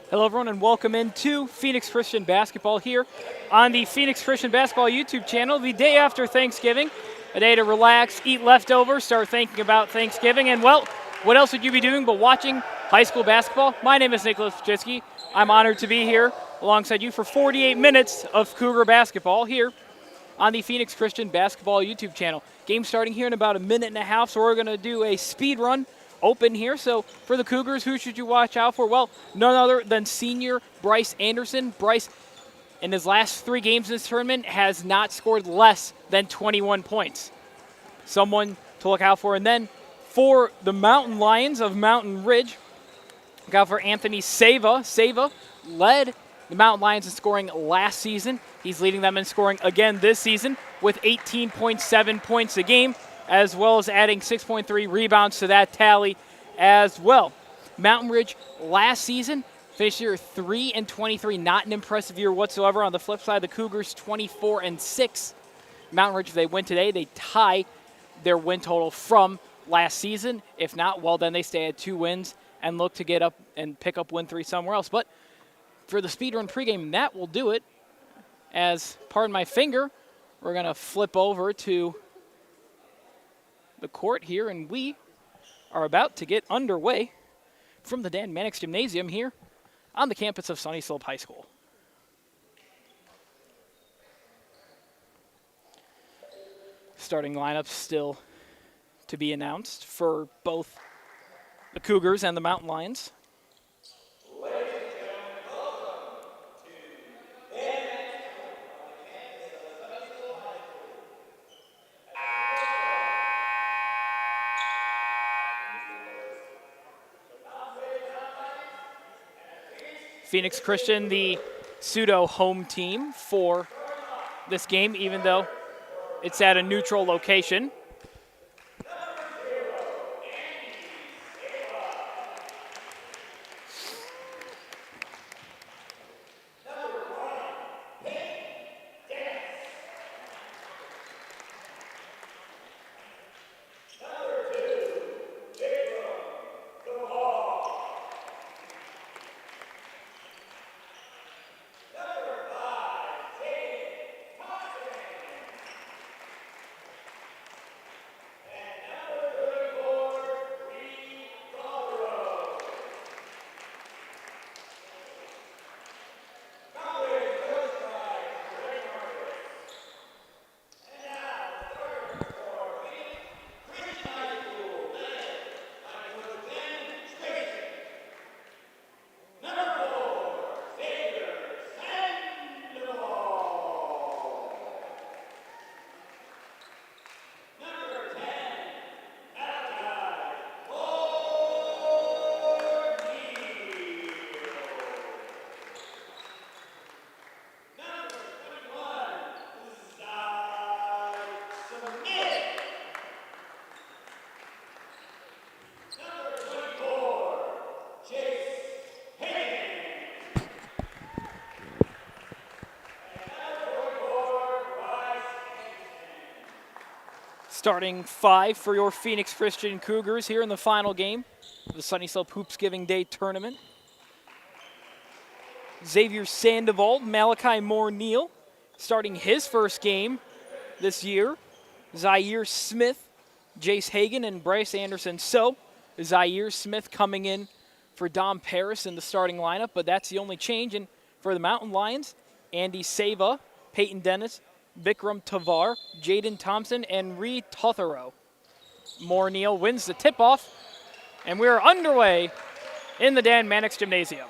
Hello, everyone, and welcome into Phoenix Christian Basketball here on the Phoenix Christian Basketball YouTube channel, the day after Thanksgiving, a day to relax, eat leftovers, start thinking about Thanksgiving, and, well, what else would you be doing but watching high school basketball? My name is Nicholas Pachitsky. I'm honored to be here alongside you for 48 minutes of Cougar basketball here on the Phoenix Christian Basketball YouTube channel. Game starting here in about a minute and a half, so we're going to do a speed run open here. So for the Cougars, who should you watch out for? Well, none other than senior Bryce Anderson. Bryce, in his last 3 games in this tournament, has not scored less than 21 points. Someone to look out for. And then for the Mountain Lions of Mountain Ridge, look out for Anthony Sava. Sava led the Mountain Lions in scoring last season. He's leading them in scoring again this season with 18.7 points a game, as well as adding 6.3 rebounds to that tally as well. Mountain Ridge last season finished year 3-23, not an impressive year whatsoever. On the flip side, the Cougars 24-6. Mountain Ridge, if they win today, they tie their win total from last season. If not, well, then they stay at 2 wins and look to get up and pick up win 3 somewhere else. But for the speedrun pregame, that will do it. As, pardon my finger, we're going to flip over to the court here, and we are about to get underway from the Dan Mannix Gymnasium here on the campus of Sunnyslope High School. Starting lineup still to be announced for both the Cougars and the Mountain Lions. Phoenix Christian, the pseudo home team for this game, even though it's at a neutral location. Starting 5 for your Phoenix Christian Cougars here in the final game of the Sunnyslope Hoopsgiving Day Tournament. Xavier Sandoval, Malachi Moore-Neal starting his first game this year. Zaire Smith, Jace Hagan, and Bryce Anderson. So, Zaire Smith coming in for Dom Paris in the starting lineup, but that's the only change. And for the Mountain Lions, Andy Sava, Peyton Dennis, Vikram Tavar, Jaden Thompson, and Ree Tothero. Moore-Neal wins the tip-off, and we're underway in the Dan Mannix Gymnasium.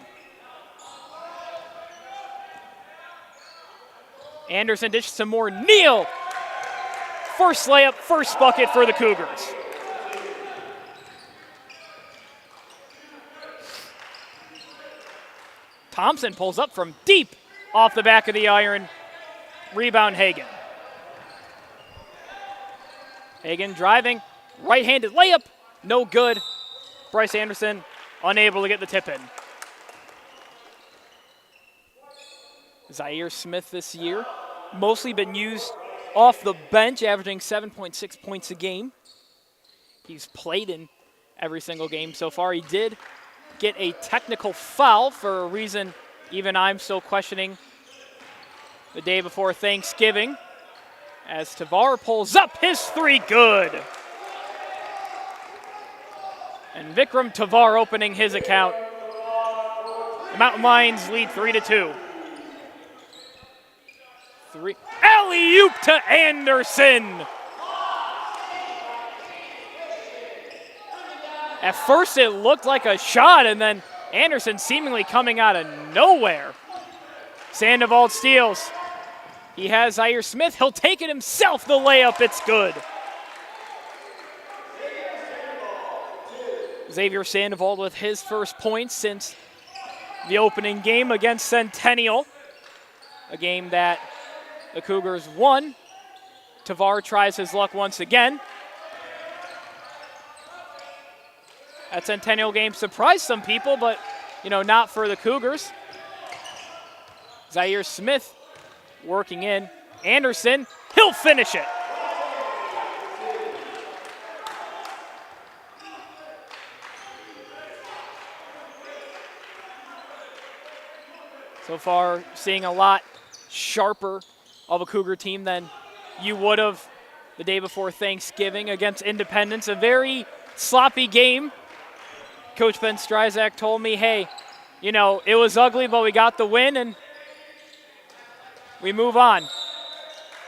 Anderson dishes to Moore-Neal. First layup, first bucket for the Cougars. Thompson pulls up from deep off the back of the iron. Rebound, Hagan. Hagan driving, right-handed layup, no good. Bryce Anderson unable to get the tip in. Zaire Smith this year, mostly been used off the bench, averaging 7.6 points a game. He's played in every single game so far. He did get a technical foul for a reason even I'm still questioning the day before Thanksgiving, as Tavar pulls up his three, good. And Vikram Tavar opening his account. The Mountain Lions lead 3-2. Alley-oop to Anderson. At first it looked like a shot, and then Anderson seemingly coming out of nowhere. Sandoval steals. He has Zaire Smith. He'll take it himself. The layup, it's good. Xavier Sandoval with his first points since the opening game against Centennial. A game that the Cougars won. Tavar tries his luck once again. That Centennial game surprised some people, but, not for the Cougars. Zaire Smith working in. Anderson, he'll finish it. So far, seeing a lot sharper of a Cougar team than you would have the day before Thanksgiving against Independence. A very sloppy game. Coach Ben Stryzak told me, hey, it was ugly, but we got the win, and we move on.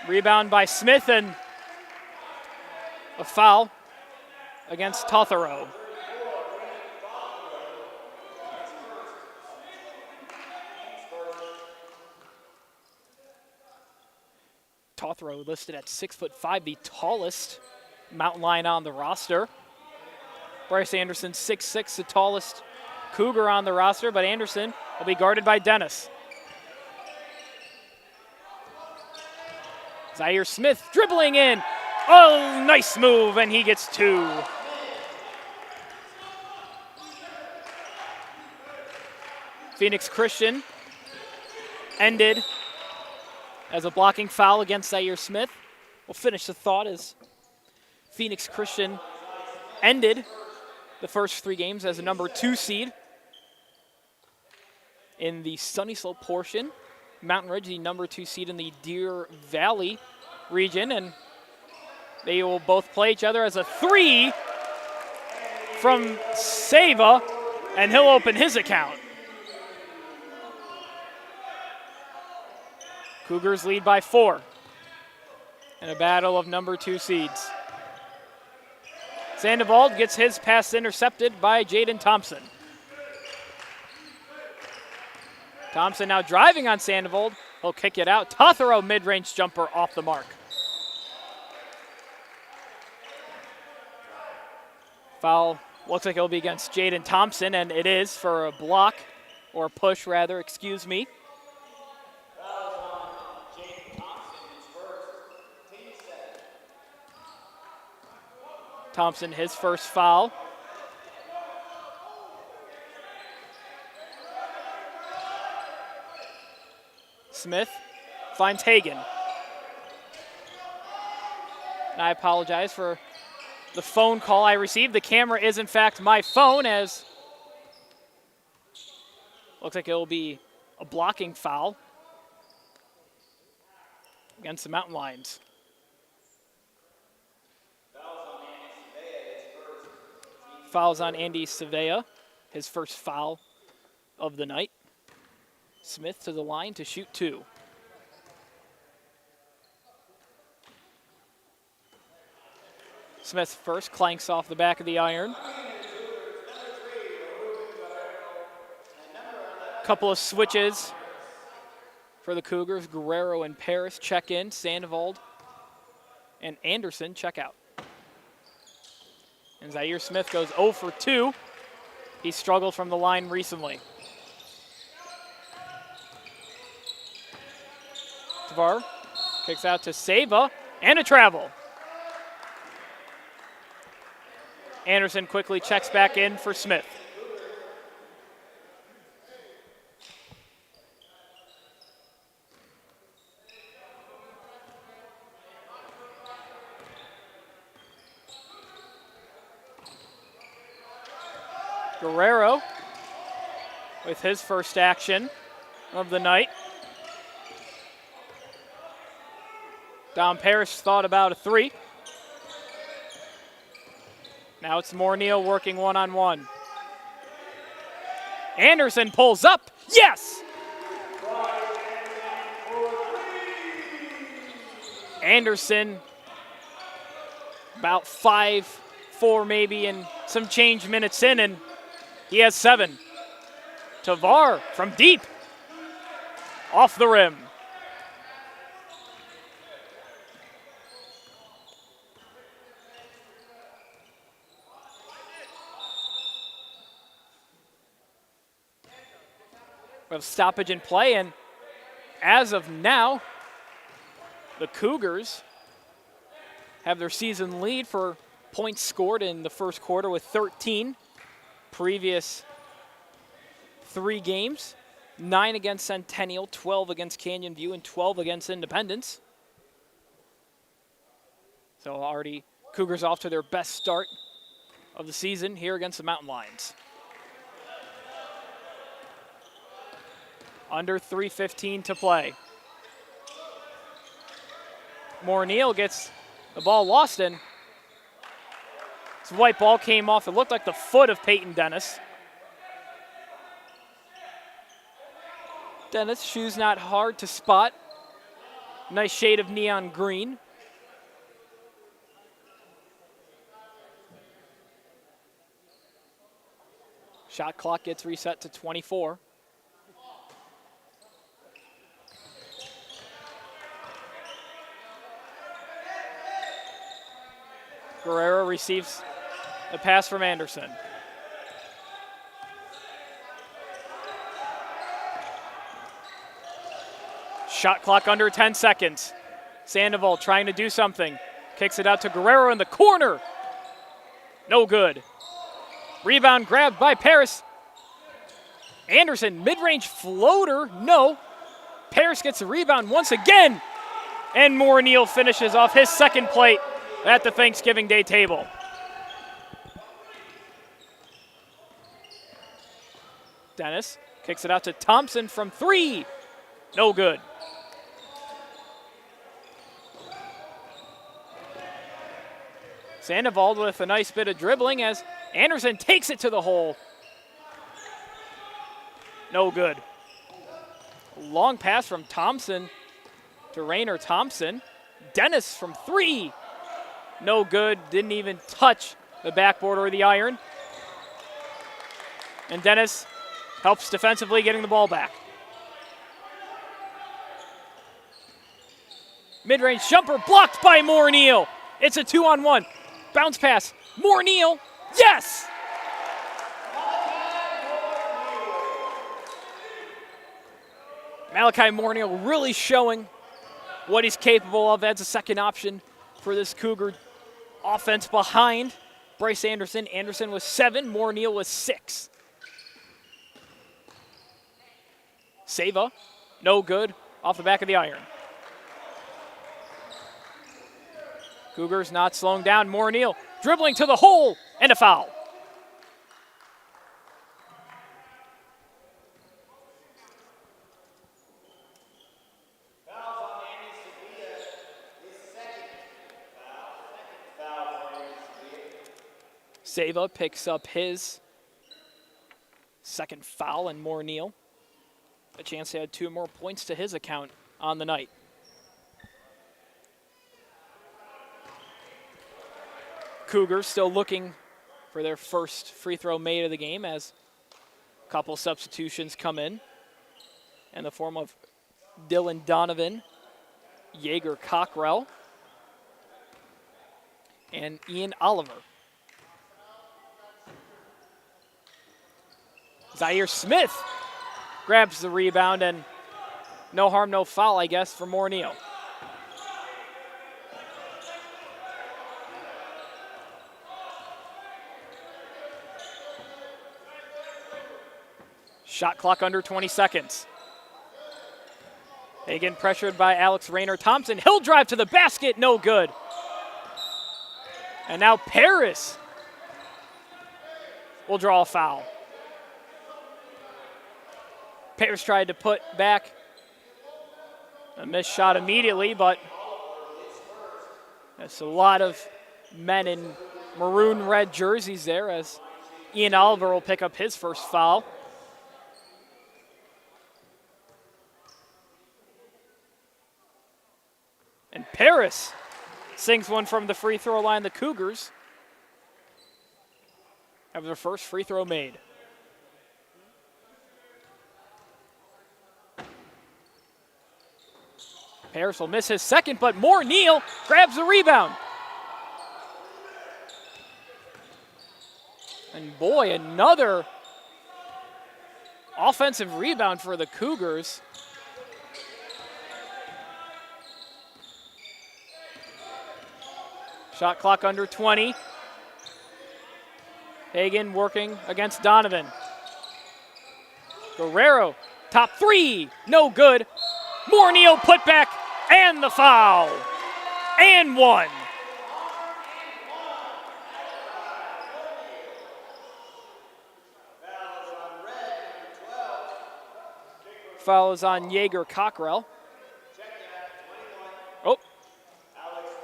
Rebound by Smith, and a foul against Tothero. Tothero listed at 6'5", the tallest Mountain Lion on the roster. Bryce Anderson, 6'6", the tallest Cougar on the roster, but Anderson will be guarded by Dennis. Zaire Smith dribbling in. Oh, nice move, and he gets two. Phoenix Christian ended as a blocking foul against Zaire Smith. We'll finish the thought as Phoenix Christian ended the first three games as a number 2 seed in the Sunnyslope portion. Mountain Ridge, the number 2 seed in the Deer Valley region, and they will both play each other as a 3 from Seva, and he'll open his account. Cougars lead by 4 in a battle of number 2 seeds. Sandoval gets his pass intercepted by Jaden Thompson. Thompson now driving on Sandoval. He'll kick it out. Tothero mid-range jumper off the mark. Foul looks like it'll be against Jaden Thompson, and it is for a block, or push rather, excuse me. Thompson, his first foul. Smith finds Hagan. And I apologize for the phone call I received. The camera is, in fact, my phone, as looks like it will be a blocking foul against the Mountain Lions. Fouls on Andy Savea, his first foul of the night. Smith to the line to shoot 2. Smith first clanks off the back of the iron. Couple of switches for the Cougars. Guerrero and Paris check in. Sandoval and Anderson check out. And Zaire Smith goes 0 for 2. He struggled from the line recently. Tavar kicks out to Seva, and a travel. Anderson quickly checks back in for Smith. Guerrero with his first action of the night. Dom Parrish thought about a three. Now it's Morneal working one-on-one. Anderson pulls up. Yes! Anderson about 5-4 maybe and some change minutes in, and he has 7. Tavar from deep. Off the rim. We have stoppage in play, and as of now, the Cougars have their season lead for points scored in the first quarter with 13. Previous 3 games, 9 against Centennial, 12 against Canyon View, and 12 against Independence. So already Cougars off to their best start of the season here against the Mountain Lions. Under 3:15 to play. Morneal gets the ball lost in. This white ball came off. It looked like the foot of Peyton Dennis. Dennis, shoes not hard to spot. Nice shade of neon green. Shot clock gets reset to 24. Guerrero receives a pass from Anderson. Shot clock under 10 seconds. Sandoval trying to do something. Kicks it out to Guerrero in the corner. No good. Rebound grabbed by Paris. Anderson, mid-range floater, no. Paris gets the rebound once again. And Morneal finishes off his second plate at the Thanksgiving Day table. Dennis kicks it out to Thompson from 3. No good. Sandoval with a nice bit of dribbling as Anderson takes it to the hole. No good. Long pass from Thompson to Rainer Thompson. Dennis from 3. No good, didn't even touch the backboard or the iron. And Dennis helps defensively getting the ball back. Mid-range jumper blocked by Morneal. It's a 2-on-1. Bounce pass, Morneal, yes! Malachi Morneal really showing what he's capable of as a second option for this Cougar offense behind Bryce Anderson. Anderson was 7, Morneal was 6. Seva, no good, off the back of the iron. Cougars not slowing down. Morneal dribbling to the hole and a foul. Seva picks up his second foul, and Morneal a chance to add 2 more points to his account on the night. Cougars still looking for their first free throw made of the game as a couple substitutions come in the form of Dylan Donovan, Jaeger Cockrell, and Ian Oliver. Zaire Smith grabs the rebound, and no harm, no foul, I guess, for Morneal. Shot clock under 20 seconds. Again, pressured by Alex Rainer Thompson. He'll drive to the basket, no good. And now Paris will draw a foul. Paris tried to put back a missed shot immediately, but there's a lot of men in maroon red jerseys there as Ian Oliver will pick up his first foul. And Paris sinks one from the free throw line. The Cougars have their first free throw made. Paris will miss his second, but Moore Neal grabs the rebound. And boy, another offensive rebound for the Cougars. Shot clock under 20. Hagan working against Donovan. Guerrero, top three, no good. Moore Neal put back and the foul. And one. Foul is on Jaeger Cockrell. Oh.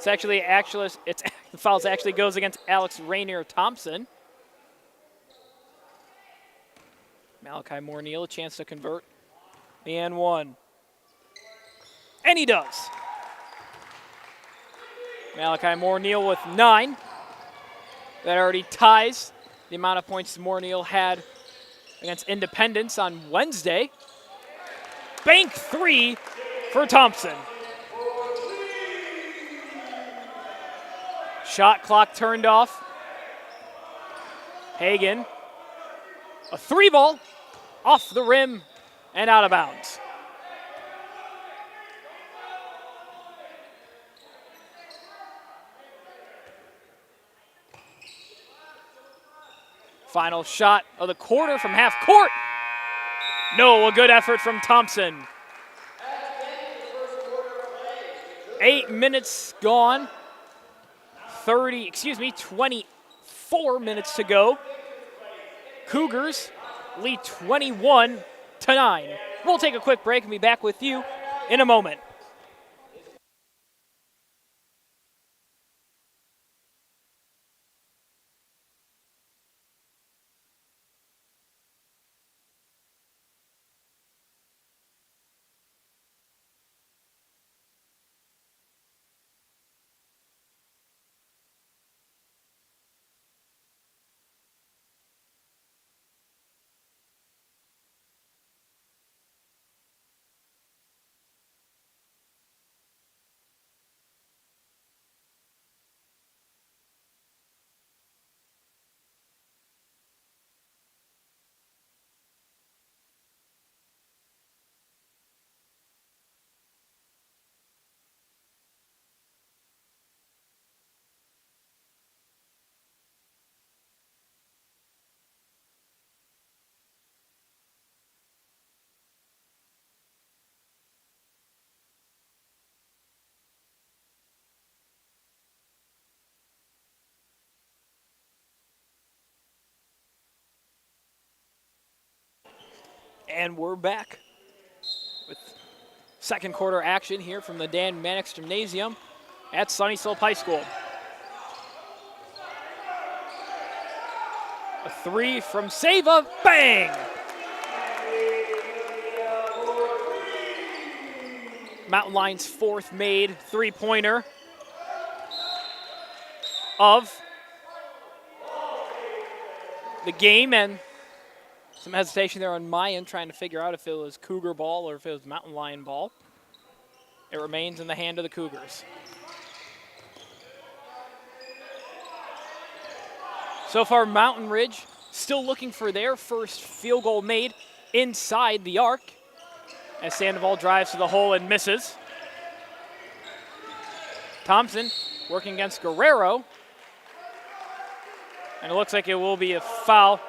The foul actually goes against Alex Rainier Thompson. Malachi Moore Neal, a chance to convert. And one. And he does. Malachi Moore Neal with 9. That already ties the amount of points Moore Neal had against Independence on Wednesday. Bank 3 for Thompson. Shot clock turned off. Hagan, a 3-ball off the rim and out of bounds. Final shot of the quarter from half court. No, a good effort from Thompson. 8 minutes gone. 24 minutes to go. Cougars lead 21-9. We'll take a quick break and be back with you in a moment. And we're back with second quarter action here from the Dan Mannix Gymnasium at Sunnyslope High School. A 3 from Sava, bang! Mountain Lions' fourth made three-pointer of the game, and some hesitation there on my end trying to figure out if it was Cougar ball or if it was Mountain Lion ball. It remains in the hand of the Cougars. So far, Mountain Ridge still looking for their first field goal made inside the arc as Sandoval drives to the hole and misses. Thompson working against Guerrero. And it looks like it will be a foul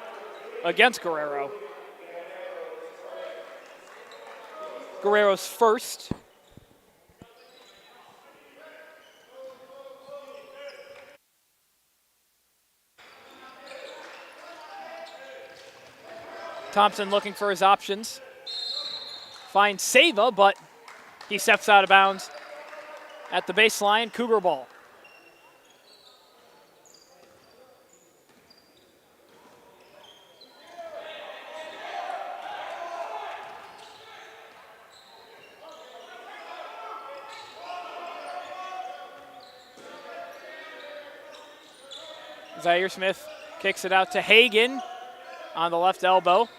against Guerrero. Guerrero's first. Thompson looking for his options. finds Seva, but he steps out of bounds at the baseline. Cougar ball. Zaire Smith kicks it out to Hagan on the left elbow.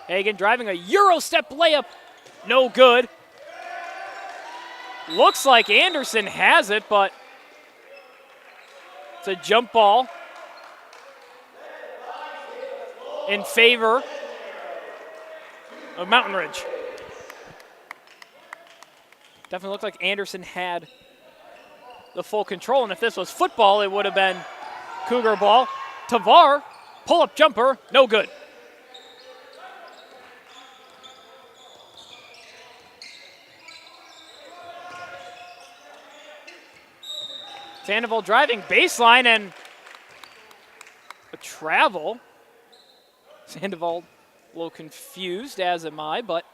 Hagan driving a Euro step layup. No good. Looks like Anderson has it, but it's a jump ball in favor of Mountain Ridge. Definitely looked like Anderson had the full control, and if this was football, it would have been Cougar ball. Tavar, pull-up jumper, no good. Sandoval driving baseline and a travel. Sandoval a little confused, as am I, but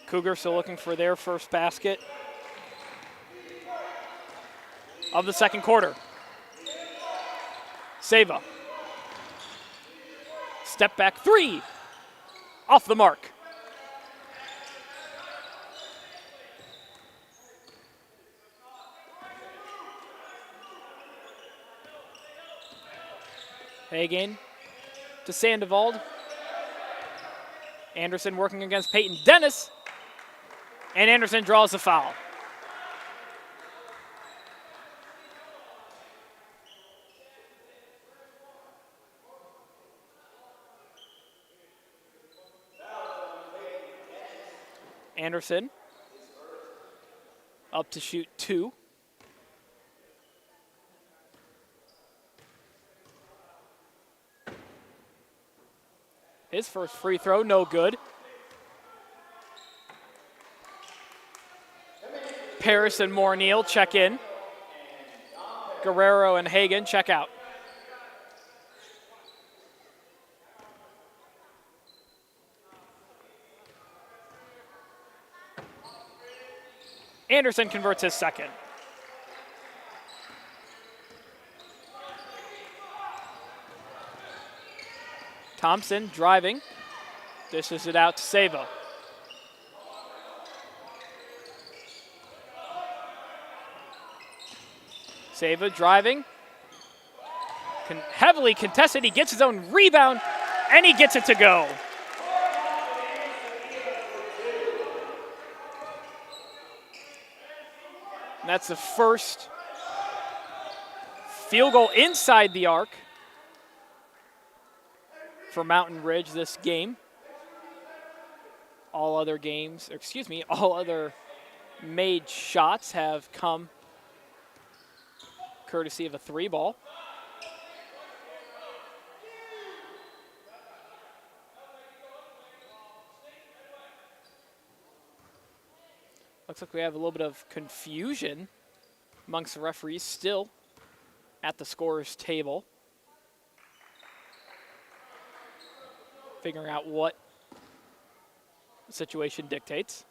Cougar still looking for their first basket of the second quarter. Seva. Step back three. Off the mark. Hagan to Sandoval. Anderson working against Peyton Dennis. And Anderson draws the foul. Anderson up to shoot two. His first free throw, no good. Paris and Morneal check in. Guerrero and Hagan check out. Anderson converts his second. Thompson driving. Dishes it out to Seva. Seva driving. Heavily contested. He gets his own rebound, and he gets it to go. And that's the first field goal inside the arc for Mountain Ridge this game. All other made shots have come courtesy of a three ball. Looks like we have a little bit of confusion amongst the referees still at the scorer's table, figuring out what the situation dictates.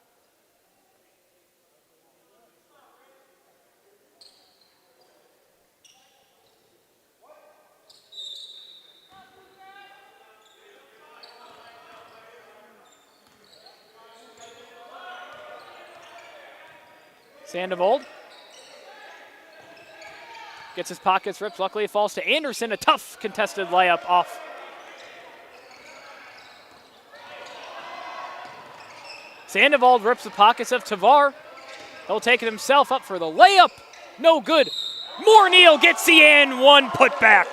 Sandoval gets his pockets ripped. Luckily, it falls to Anderson. A tough contested layup off. Sandoval rips the pockets of Tavar. He'll take it himself up for the layup. No good. Morneal gets the and one putback.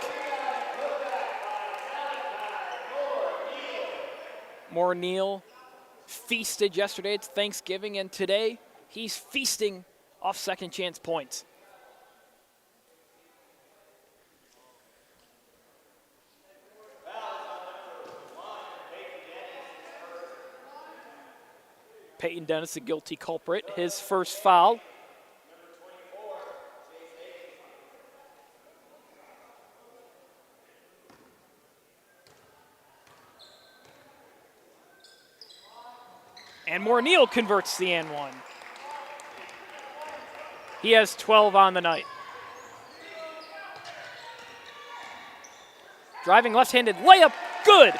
Morneal feasted yesterday. It's Thanksgiving, and today he's feasting off second chance points. Peyton Dennis, the guilty culprit, his first foul. And Neal converts the and one. He has 12 on the night. Driving left-handed layup, good.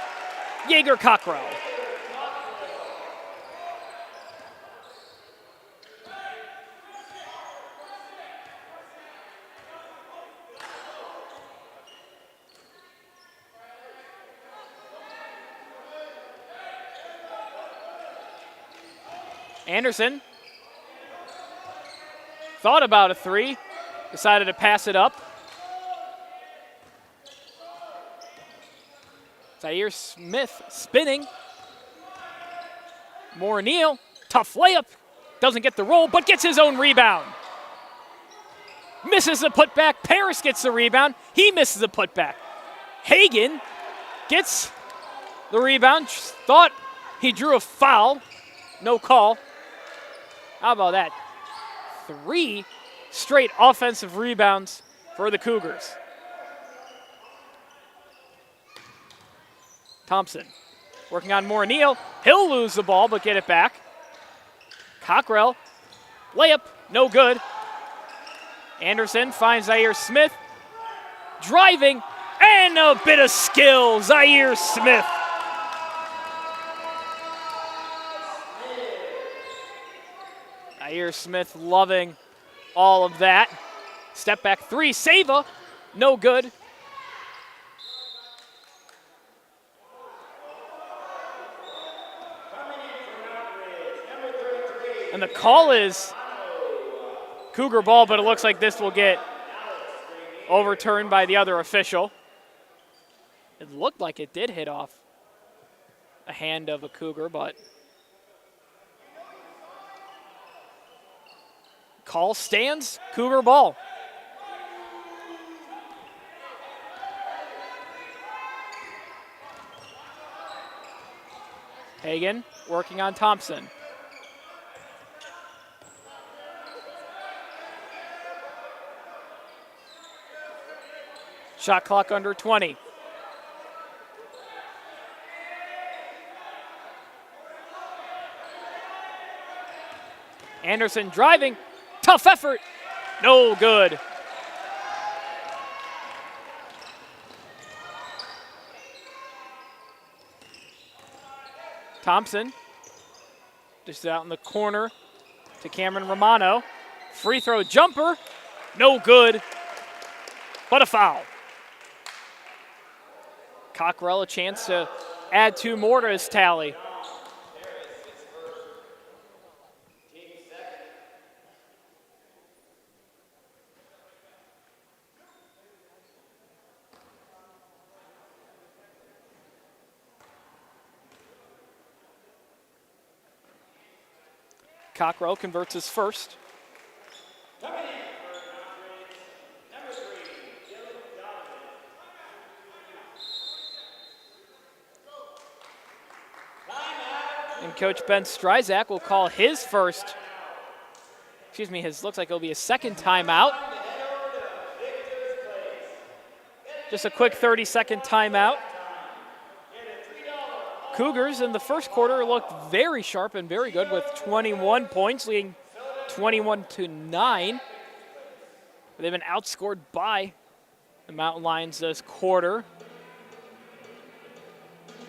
Jaeger Cockrell. Anderson thought about a three, decided to pass it up. Zaire Smith spinning. Neal, tough layup, doesn't get the roll, but gets his own rebound. Misses the putback, Paris gets the rebound, he misses the putback. Hagan gets the rebound, thought he drew a foul, no call. How about that? 3 straight offensive rebounds for the Cougars. Thompson working on Neal. He'll lose the ball but get it back. Cockrell, layup, no good. Anderson finds Zaire Smith. Driving, and a bit of skill, Zaire Smith. Zaire Smith loving all of that. Step back three, Sava, no good. And the call is Cougar ball, but it looks like this will get overturned by the other official. It looked like it did hit off a hand of a Cougar, but call stands, Cougar ball. Hagan working on Thompson. Shot clock under 20. Anderson driving, tough effort, no good. Thompson, just out in the corner to Cameron Romano. Free throw jumper, no good, but a foul. Cockrell a chance to add 2 more to his tally. Cockrell converts his first. And Coach Ben Stryzak will call his first, looks like it'll be a second timeout. Just a quick 30-second timeout. Cougars in the first quarter looked very sharp and very good with 21 points, leading 21-9. They've been outscored by the Mountain Lions this quarter,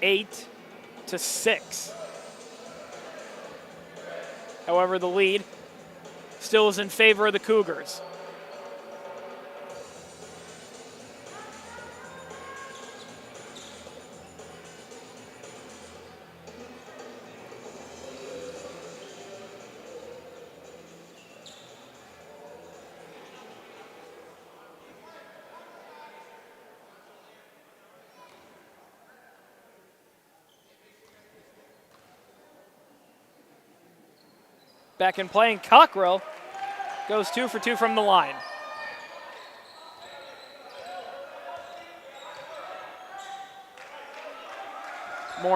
8-6. However, the lead still is in favor of the Cougars. Back in play, and Cockrell goes 2 for 2 from the line.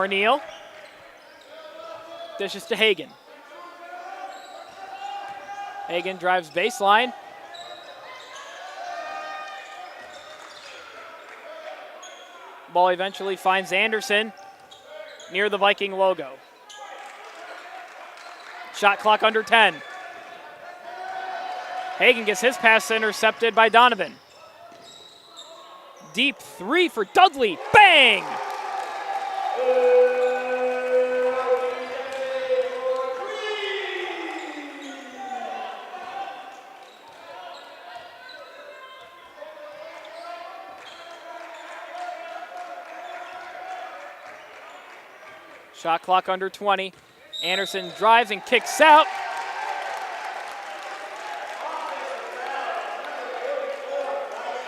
Neal. Dishes to Hagan. Hagan drives baseline. Ball eventually finds Anderson near the Viking logo. Shot clock under 10. Hagan gets his pass intercepted by Donovan. Deep three for Dudley. Bang! Shot clock under 20. Anderson drives and kicks out.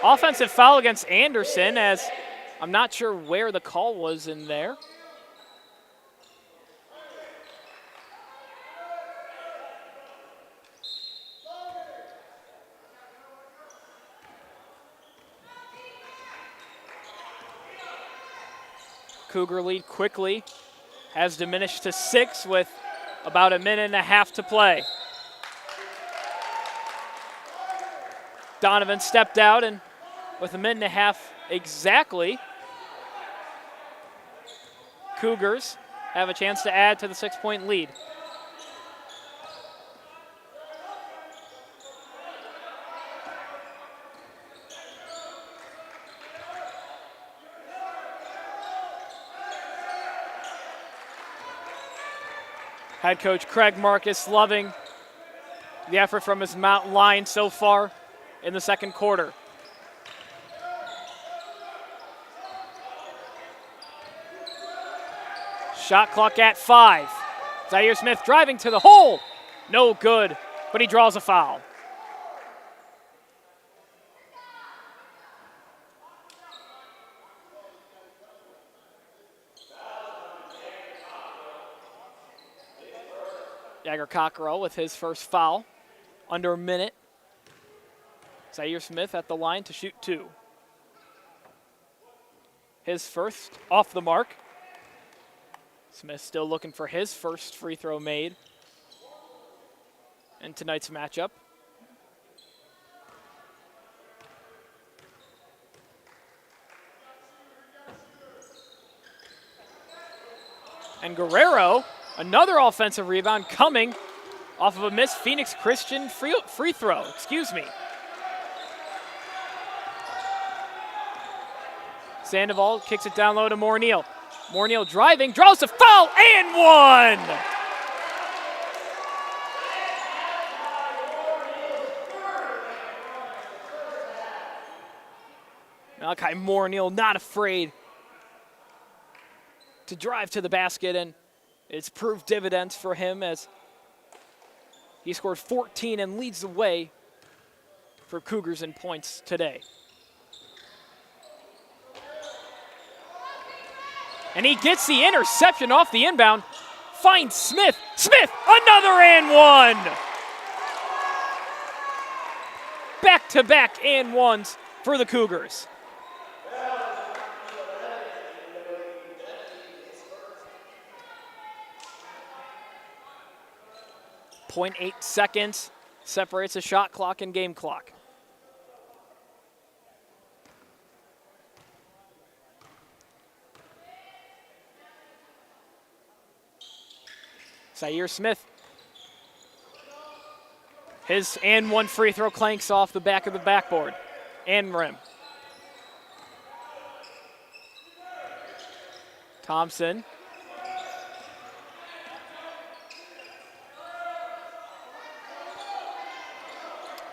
Offensive foul against Anderson, as I'm not sure where the call was in there. Cougar lead quickly has diminished to 6 with about a minute and a half to play. Donovan stepped out, and with a minute and a half exactly, Cougars have a chance to add to the 6-point lead. Head coach Craig Marcus loving the effort from his mountain line so far in the second quarter. Shot clock at 5. Zaire Smith driving to the hole. No good, but he draws a foul. Jagger Cockrell with his first foul. Under a minute. Zaire Smith at the line to shoot 2. His first off the mark. Smith still looking for his first free throw made in tonight's matchup. And Guerrero, another offensive rebound coming off of a missed Phoenix Christian free throw. Sandoval kicks it down low to Morneal. Morneal driving, draws a foul, and one! Malachi Morneal not afraid to drive to the basket, and it's proved dividends for him as he scored 14 and leads the way for Cougars in points today. And he gets the interception off the inbound. Finds Smith. Smith, another and one. Back-to-back and ones for the Cougars. .8 seconds separates the shot clock and game clock. Zaire Smith. His and one free throw clanks off the back of the backboard and rim. Thompson.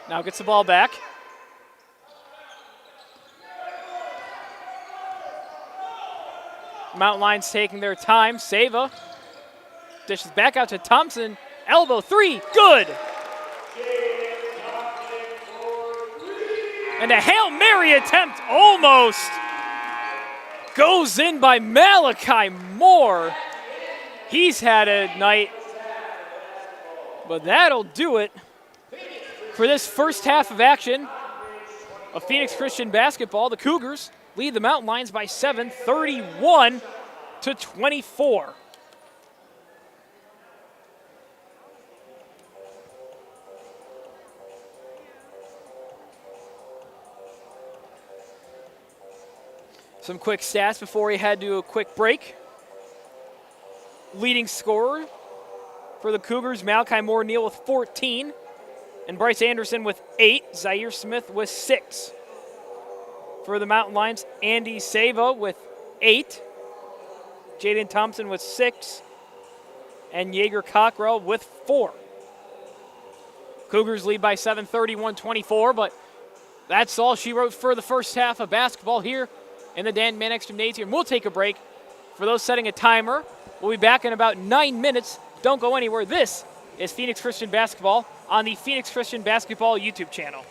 Now gets the ball back. Mountain Lions taking their time. Seva dishes back out to Thompson. Elbow three, good. And a Hail Mary attempt almost goes in by Malachi Moore. He's had a night, but that'll do it for this first half of action of Phoenix Christian basketball. The Cougars lead the Mountain Lions by 7, 31-24. Some quick stats before we head to a quick break. Leading scorer For the Cougars, Malachi Moore-Neal with 14. And Bryce Anderson with 8. Zaire Smith with 6. For the Mountain Lions, Andy Savo with 8. Jaden Thompson with 6. And Jaeger Cockrell with 4. Cougars lead by 7, 31-24, but that's all she wrote for the first half of basketball here in the Dan Mannix Gymnasium. We'll take a break. For those setting a timer, we'll be back in about 9 minutes. Don't go anywhere. This is Phoenix Christian Basketball on the Phoenix Christian Basketball YouTube channel.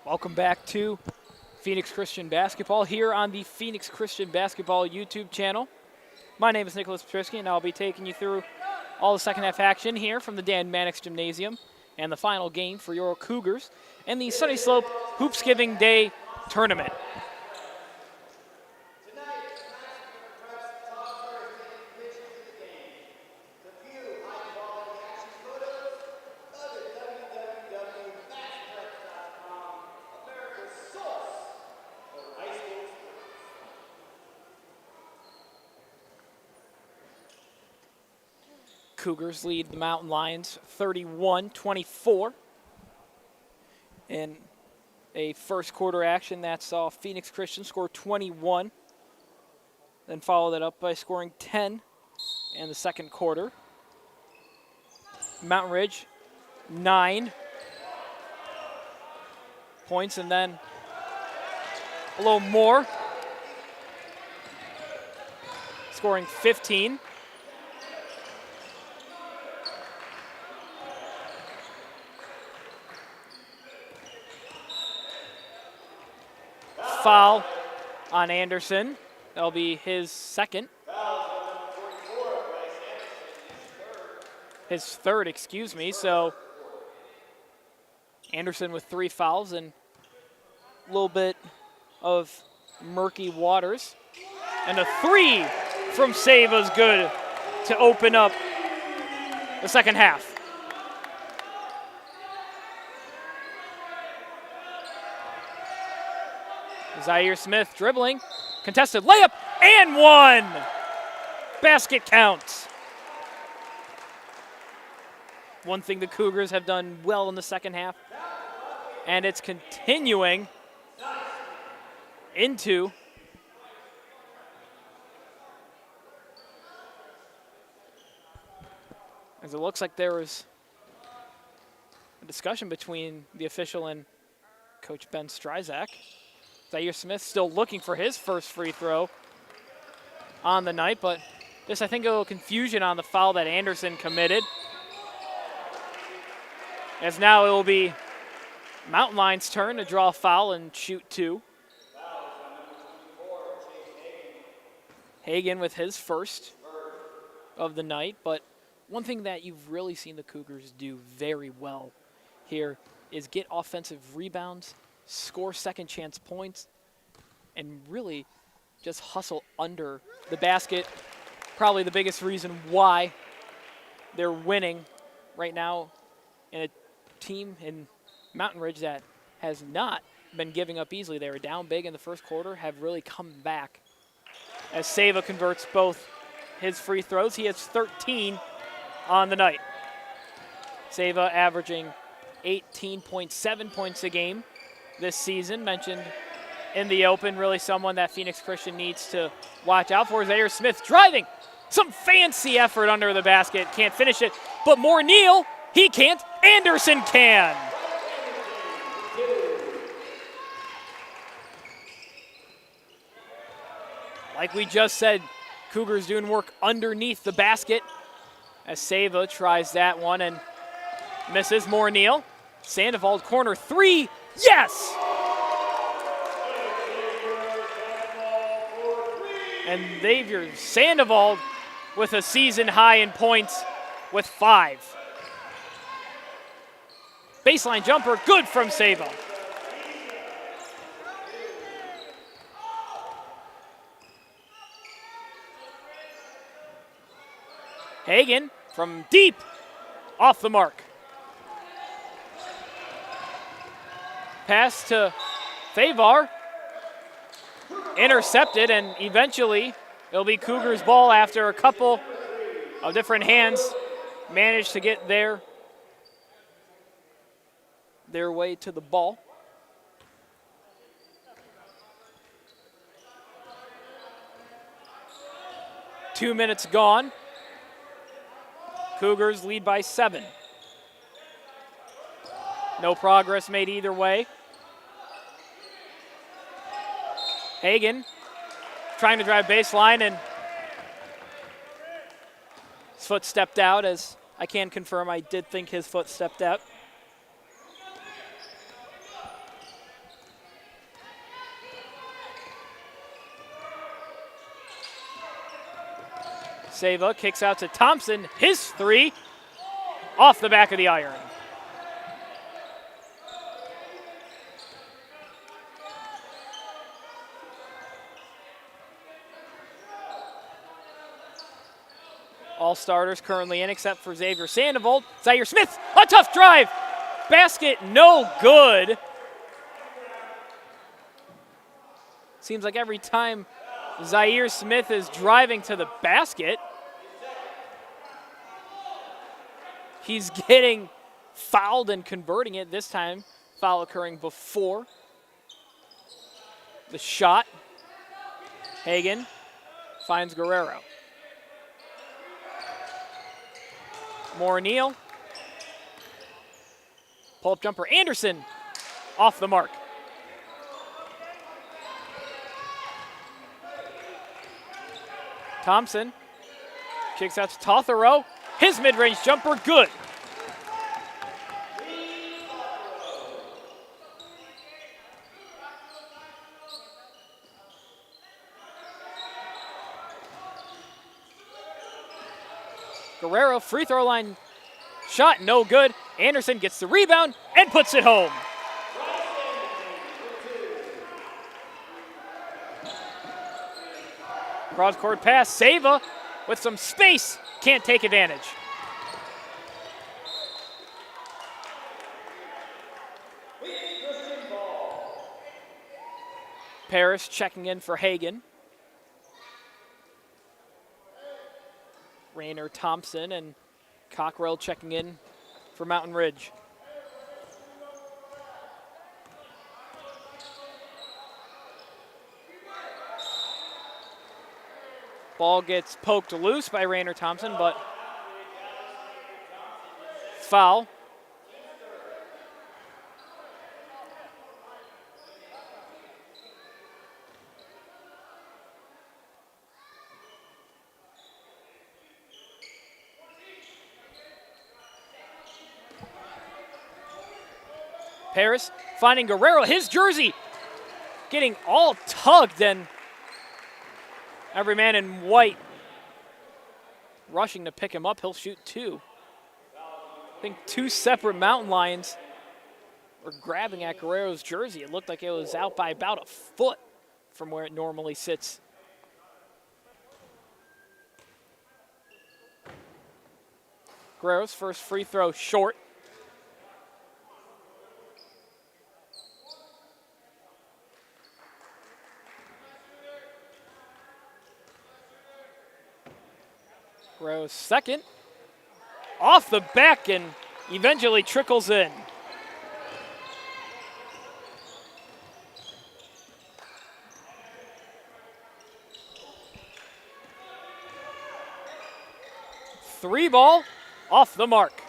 Welcome back to Phoenix Christian Basketball here on the Phoenix Christian Basketball YouTube channel. My name is Nicholas Petrisky, and I'll be taking you through all the second half action here from the Dan Mannix Gymnasium and the final game for your Cougars and the Sunnyslope Hoopsgiving Day Tournament. Cougars lead the Mountain Lions 31-24 in a first quarter action that saw Phoenix Christian score 21, then follow that up by scoring 10 in the second quarter. Mountain Ridge 9 points and then a little more, scoring 15. Foul on Anderson. That'll be his second. His third, excuse me. So Anderson with 3 fouls and a little bit of murky waters. And a 3 from Sava's good to open up the second half. Zaire Smith dribbling, contested layup, and one! Basket counts. One thing the Cougars have done well in the second half, and it's continuing into as it looks like there was a discussion between the official and Coach Ben Stryzak. Zaire Smith still looking for his first free throw on the night, but just I think a little confusion on the foul that Anderson committed. As now it will be Mountain Lions' turn to draw a foul and shoot 2. Hagan with his first of the night, but one thing that you've really seen the Cougars do very well here is get offensive rebounds, score second chance points, and really just hustle under the basket. Probably the biggest reason why they're winning right now in a team in Mountain Ridge that has not been giving up easily. They were down big in the first quarter, have really come back as Sava converts both his free throws. He has 13 on the night. Sava averaging 18.7 points a game this season, mentioned in the open, really someone that Phoenix Christian needs to watch out for. Zaire Smith driving, some fancy effort under the basket, can't finish it, but Neal, he can't, Anderson can. Like we just said, Cougars doing work underneath the basket as Sava tries that one and misses. Neal, Sandoval corner 3, yes! And Xavier Sandoval with a season high in points with 5. Baseline jumper, good from Sava. Hagan from deep, off the mark. Pass to Favar, intercepted, and eventually it'll be Cougars' ball after a couple of different hands managed to get their way to the ball. Two minutes gone. Cougars lead by 7. No progress made either way. Hagan trying to drive baseline, and his foot stepped out, as I can confirm I did think his foot stepped out. Seva kicks out to Thompson. His three off the back of the iron. All starters currently in except for Xavier Sandoval. Zaire Smith, a tough drive. Basket no good. Seems like every time Zaire Smith is driving to the basket, he's getting fouled and converting it. This time, foul occurring before the shot. Hagan finds Guerrero. More Neal. Pull-up jumper, Anderson, off the mark. Thompson kicks out to Tothero. His mid-range jumper, good. Guerrero, free throw line shot, no good. Anderson gets the rebound and puts it home. Cross-court pass, Seva with some space, can't take advantage. Parrish checking in for Hagan. Rayner Thompson and Cockrell checking in for Mountain Ridge. Ball gets poked loose by Rayner Thompson, but foul. Paris finding Guerrero, his jersey, getting all tugged, and every man in white rushing to pick him up. He'll shoot two. I think two separate Mountain Lions were grabbing at Guerrero's jersey. It looked like it was out by about a foot from where it normally sits. Guerrero's first free throw short. Guerrero's second, off the back and eventually trickles in. Three ball, off the mark.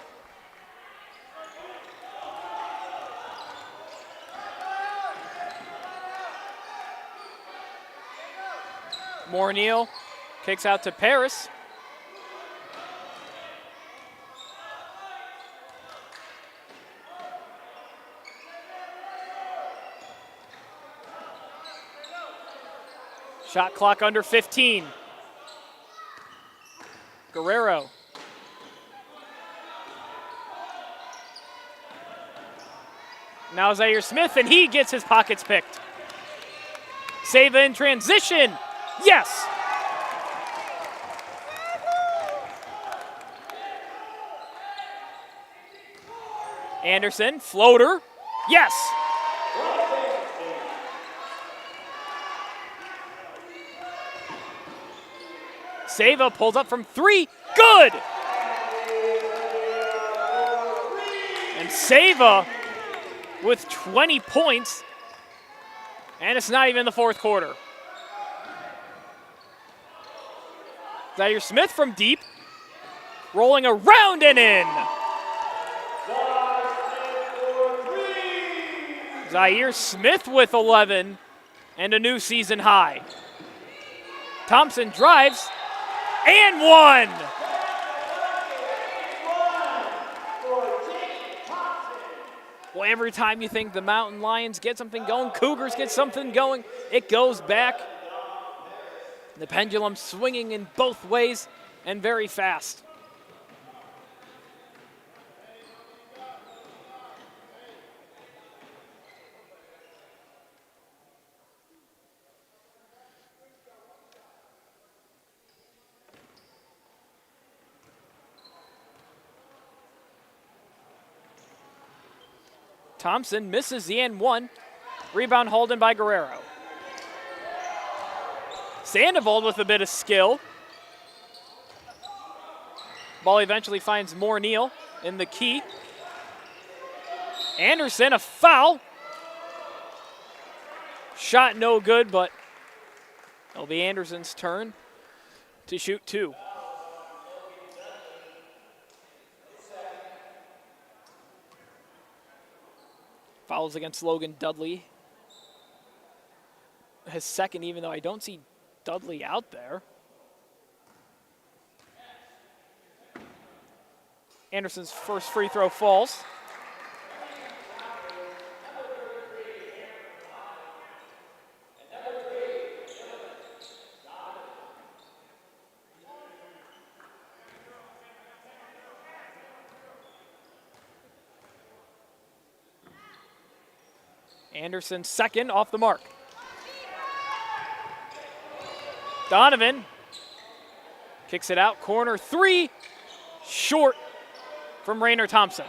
More Neal kicks out to Paris. Shot clock under 15. Guerrero. Now Zaire Smith, and he gets his pockets picked. Seva in transition. Yes. Anderson, floater. Yes. Seva pulls up from three. Good. And Seva with 20 points. And it's not even the fourth quarter. Zaire Smith from deep. Rolling around and in. Zaire Smith with 11 and a new season high. Thompson drives and one. Well, every time you think the Mountain Lions get something going, Cougars get something going, it goes back. The pendulum swinging in both ways, and very fast. Thompson misses the and one. Rebound hauled in by Guerrero. Sandoval with a bit of skill. Ball eventually finds Neal in the key. Anderson, a foul. Shot no good, but it'll be Anderson's turn to shoot two. Fouls against Logan Dudley. His second, even though I don't see Dudley out there. Anderson's first free throw falls. Anderson second off the mark. Donovan kicks it out, corner three, short from Raynor Thompson.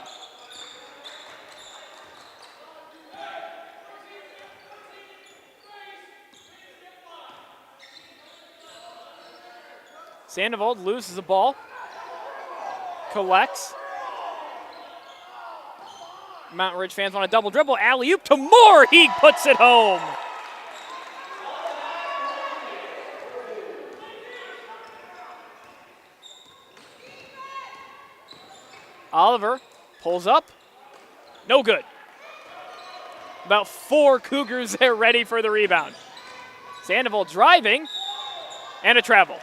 Sandoval loses the ball, collects. Mountain Ridge fans want a double dribble. Alley-oop to Moore. He puts it home. Oliver pulls up. No good. About four Cougars there ready for the rebound. Sandoval driving and a travel.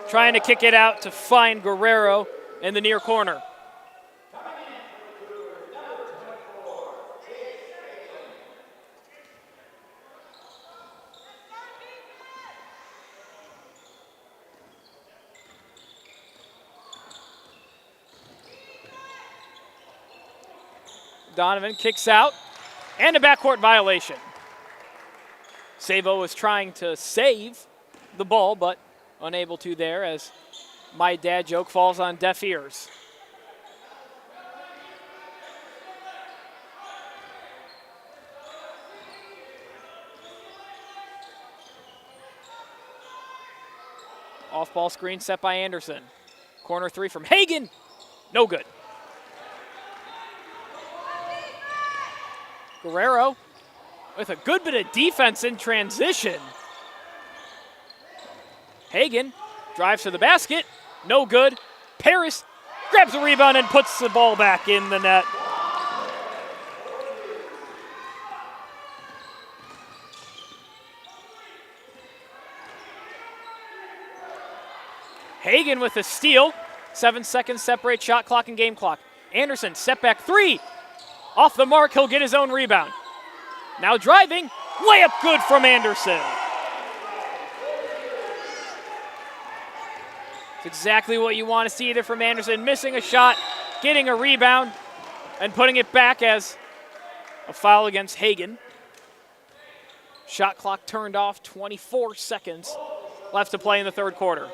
Trying to kick it out to find Guerrero in the near corner. Donovan kicks out, and a backcourt violation. Savo was trying to save the ball, but unable to there as my dad joke falls on deaf ears. Off-ball screen set by Anderson. Corner three from Hagan, no good. Guerrero with a good bit of defense in transition. Hagan drives to the basket, no good. Paris grabs the rebound and puts the ball back in the net. Hagan with a steal. 7 seconds separate shot clock and game clock. Anderson, step back three. Off the mark, he'll get his own rebound. Now driving, layup good from Anderson. It's exactly what you want to see there from Anderson. Missing a shot, getting a rebound, and putting it back as a foul against Hagan. Shot clock turned off, 24 seconds left to play in the third quarter.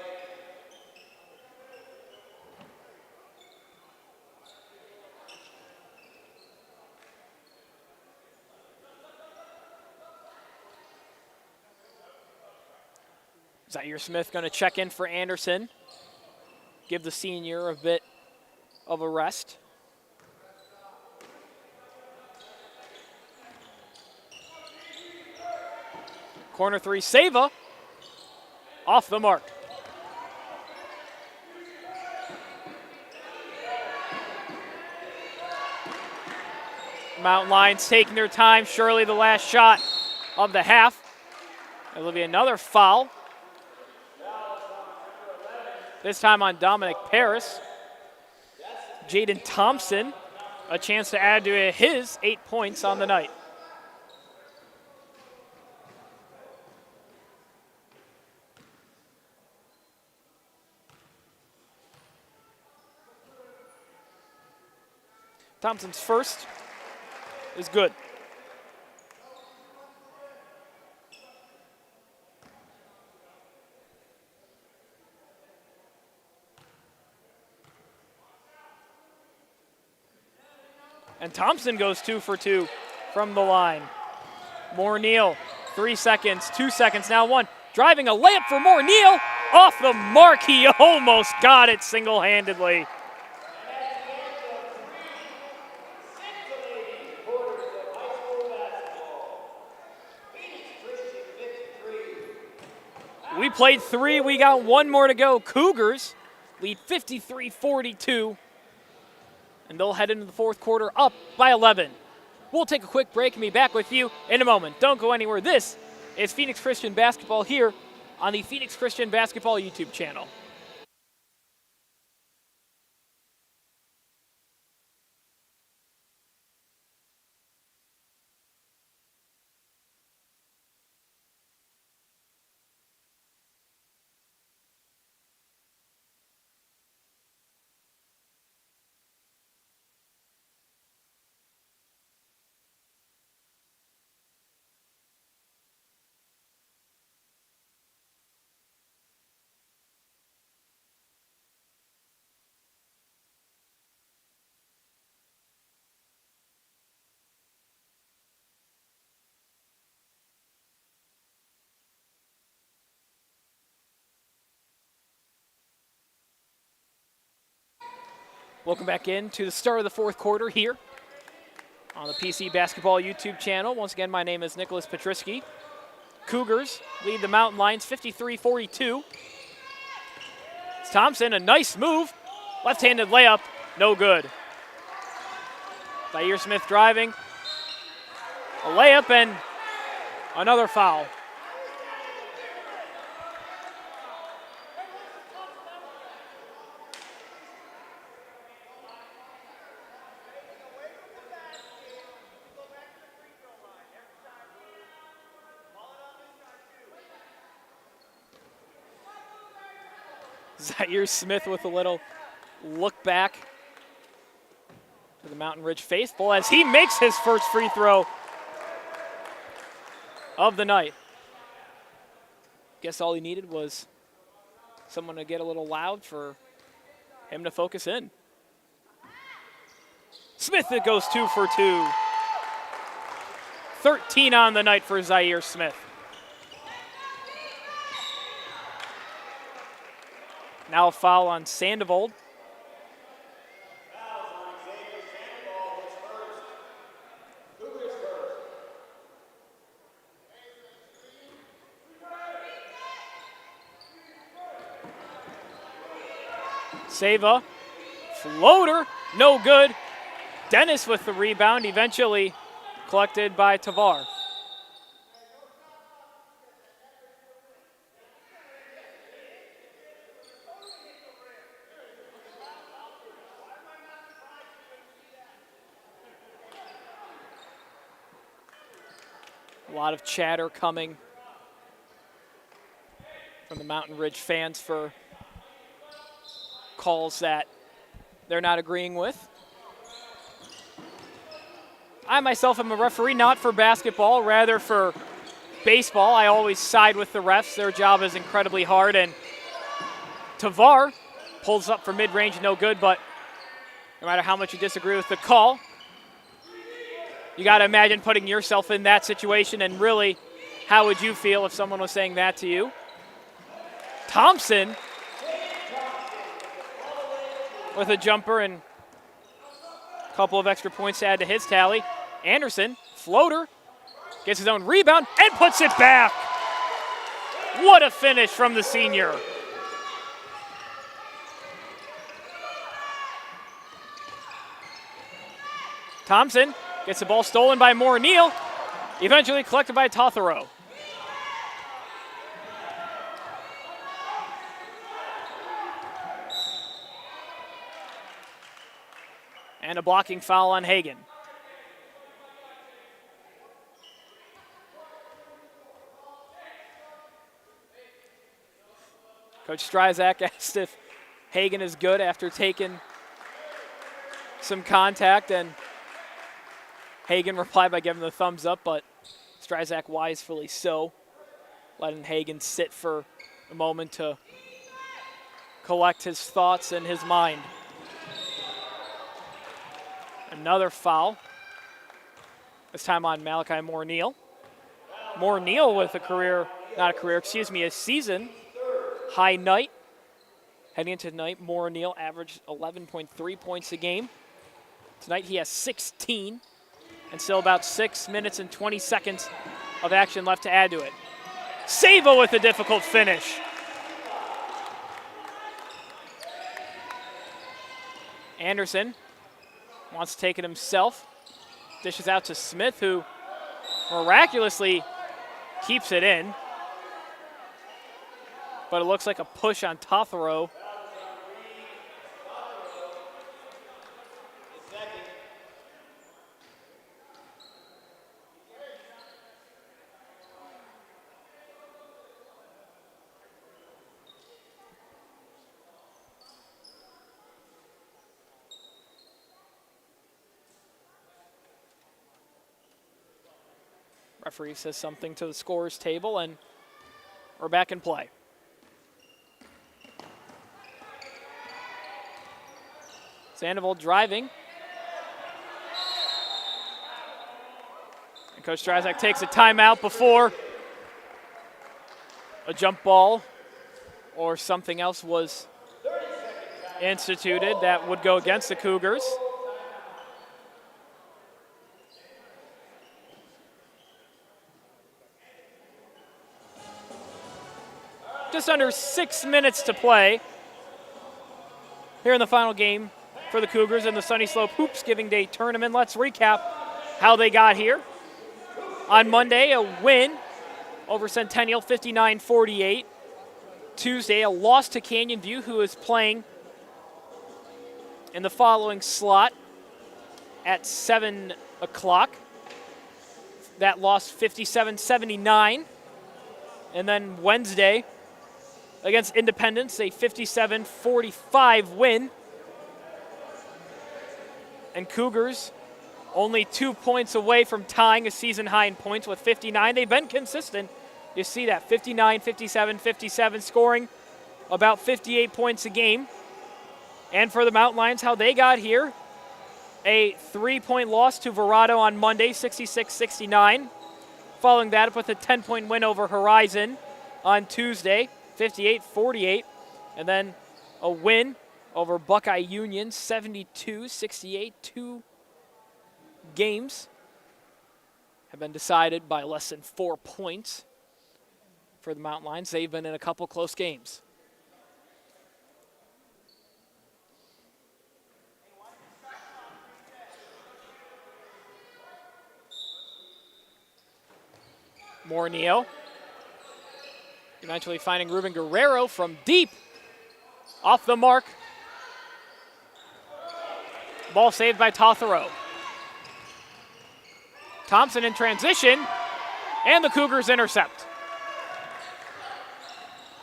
Zaire Smith going to check in for Anderson. Give the senior a bit of a rest. Corner three, Sava. Off the mark. Mountain Lions taking their time. Surely the last shot of the half. It'll be another foul. This time on Dominic Paris. Jaden Thompson, a chance to add to his 8 points on the night. Thompson's first is good. And Thompson goes 2 for 2 from the line. Moore-Neal, 3 seconds, 2 seconds, now 1. Driving a layup for Moore-Neal. Off the mark, he almost got it single-handedly. We played 3, we got 1 more to go. Cougars lead 53-42. And they'll head into the fourth quarter up by 11. We'll take a quick break and be back with you in a moment. Don't go anywhere. This is Phoenix Christian Basketball here on the Phoenix Christian Basketball YouTube channel. Welcome back in to the start of the fourth quarter here on the PC Basketball YouTube channel. Once again, my name is Nicholas Petrisky. Cougars lead the Mountain Lions 53-42. It's Thompson, a nice move. Left-handed layup, no good. Zaire Smith driving. A layup and another foul. Zaire Smith with a little look back to the Mountain Ridge faithful as he makes his first free throw of the night. Guess all he needed was someone to get a little loud for him to focus in. Smith, it goes 2 for 2. 13 on the night for Zaire Smith. Now a foul on Sandoval. Seva, floater, no good. Dennis with the rebound, eventually collected by Tavar. A lot of chatter coming from the Mountain Ridge fans for calls that they're not agreeing with. I myself am a referee, not for basketball, rather for baseball. I always side with the refs. Their job is incredibly hard, and Tavar pulls up for mid-range, no good, but no matter how much you disagree with the call, you got to imagine putting yourself in that situation, and really, how would you feel if someone was saying that to you? Thompson with a jumper and a couple of extra points to add to his tally. Anderson, floater, gets his own rebound and puts it back. What a finish from the senior. Thompson gets the ball stolen by Moore-Neal, eventually collected by Tothero. And a blocking foul on Hagan. Coach Stryzak asked if Hagan is good after taking some contact, and Hagen replied by giving the thumbs up, but Strizak wisely so, letting Hagen sit for a moment to collect his thoughts and his mind. Another foul, this time on Malachi Moore-Neal. Moore-Neal with a season high night. Heading into tonight, Moore-Neal averaged 11.3 points a game. Tonight he has 16, and still about 6 minutes and 20 seconds of action left to add to it. Sava with a difficult finish. Anderson wants to take it himself. Dishes out to Smith, who miraculously keeps it in. But it looks like a push on Tothero. Referee says something to the scorer's table, and we're back in play. Sandoval driving. And Coach Strizak takes a timeout before a jump ball or something else was instituted that would go against the Cougars. Just under 6 minutes to play here in the final game for the Cougars in the Sunnyslope Hoopsgiving Day Tournament. Let's recap how they got here. On Monday, a win over Centennial, 59-48. Tuesday, a loss to Canyon View, who is playing in the following slot at 7 o'clock. That lost 57-79. And then Wednesday, against Independence, a 57-45 win. And Cougars only 2 points away from tying a season high in points with 59. They've been consistent. You see that 59, 57, 57, scoring about 58 points a game. And for the Mountain Lions, how they got here, a 3-point loss to Verado on Monday, 66-69. Following that up with a 10-point win over Horizon on Tuesday, 58-48. And then a win over Buckeye Union, 72-68. 2 games have been decided by less than 4 points for the Mountain Lions. They've been in a couple close games. Moore-Neal eventually finding Ruben Guerrero from deep. Off the mark. Ball saved by Tothero. Thompson in transition, and the Cougars intercept.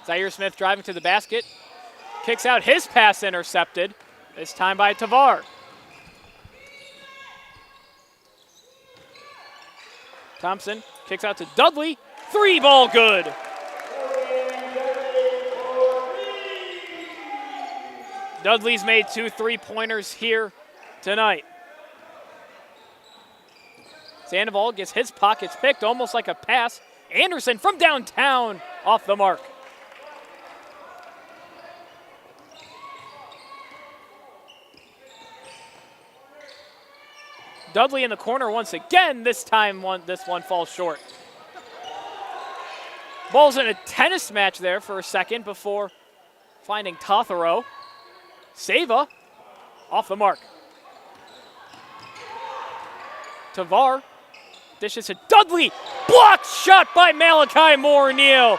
Zaire Smith driving to the basket. Kicks out, his pass intercepted, this time by Tavar. Thompson kicks out to Dudley. 3-ball good. Dudley's made 2 3-pointers here tonight. Sandoval gets his pockets picked, almost like a pass. Anderson from downtown, off the mark. Dudley in the corner once again. This time this one falls short. Ball's in a tennis match there for a second before finding Tothero. Sava off the mark. Tavar dishes to Dudley. Blocked shot by Malachi Moore-Neal.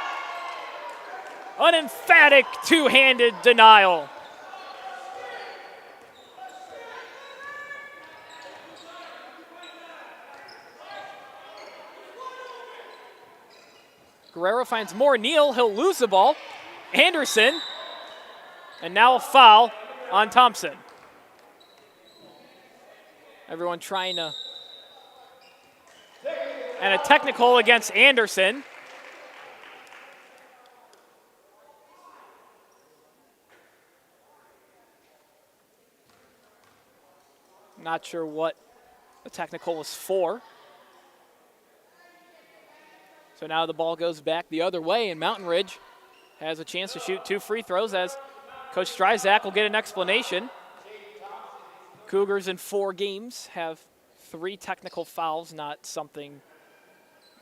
An emphatic two-handed denial. Guerrero finds Moore-Neal. He'll lose the ball. Anderson. And now a foul on Thompson. Everyone trying to. And a technical against Anderson. Not sure what the technical was for. So now the ball goes back the other way, and Mountain Ridge has a chance to shoot 2 free throws as Coach Stryzak will get an explanation. Cougars in 4 games have 3 technical fouls, not something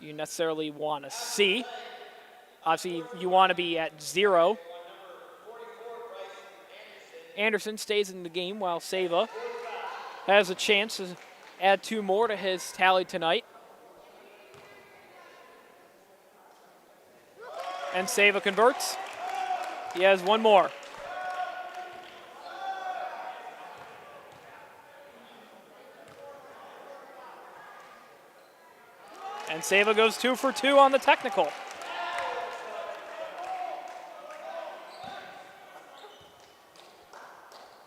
you necessarily want to see. Obviously, you want to be at 0. Anderson stays in the game while Seva has a chance to add 2 more to his tally tonight. And Seva converts. He has 1 more. And Seva goes 2 for 2 on the technical.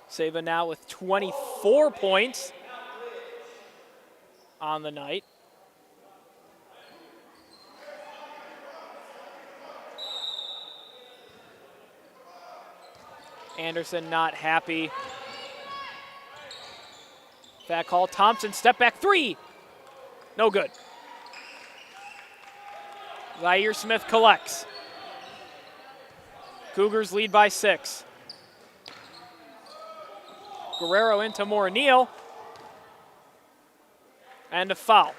Seva now with 24 points on the night. Anderson not happy. That call. Thompson step back 3. No good. Zaire Smith collects. Cougars lead by 6. Guerrero into Moore-Neal. And a foul.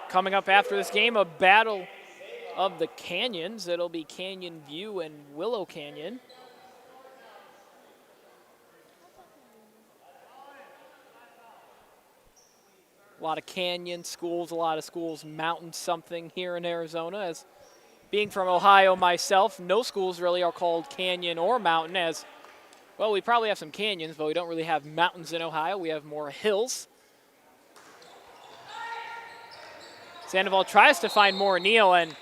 Coming up after this game, a battle of the canyons. It'll be Canyon View and Willow Canyon. A lot of canyon schools, a lot of schools mountain something here in Arizona. As being from Ohio myself, no schools really are called canyon or mountain, as, well, we probably have some canyons, but we don't really have mountains in Ohio. We have more hills. Sandoval tries to find Moore-Neal, and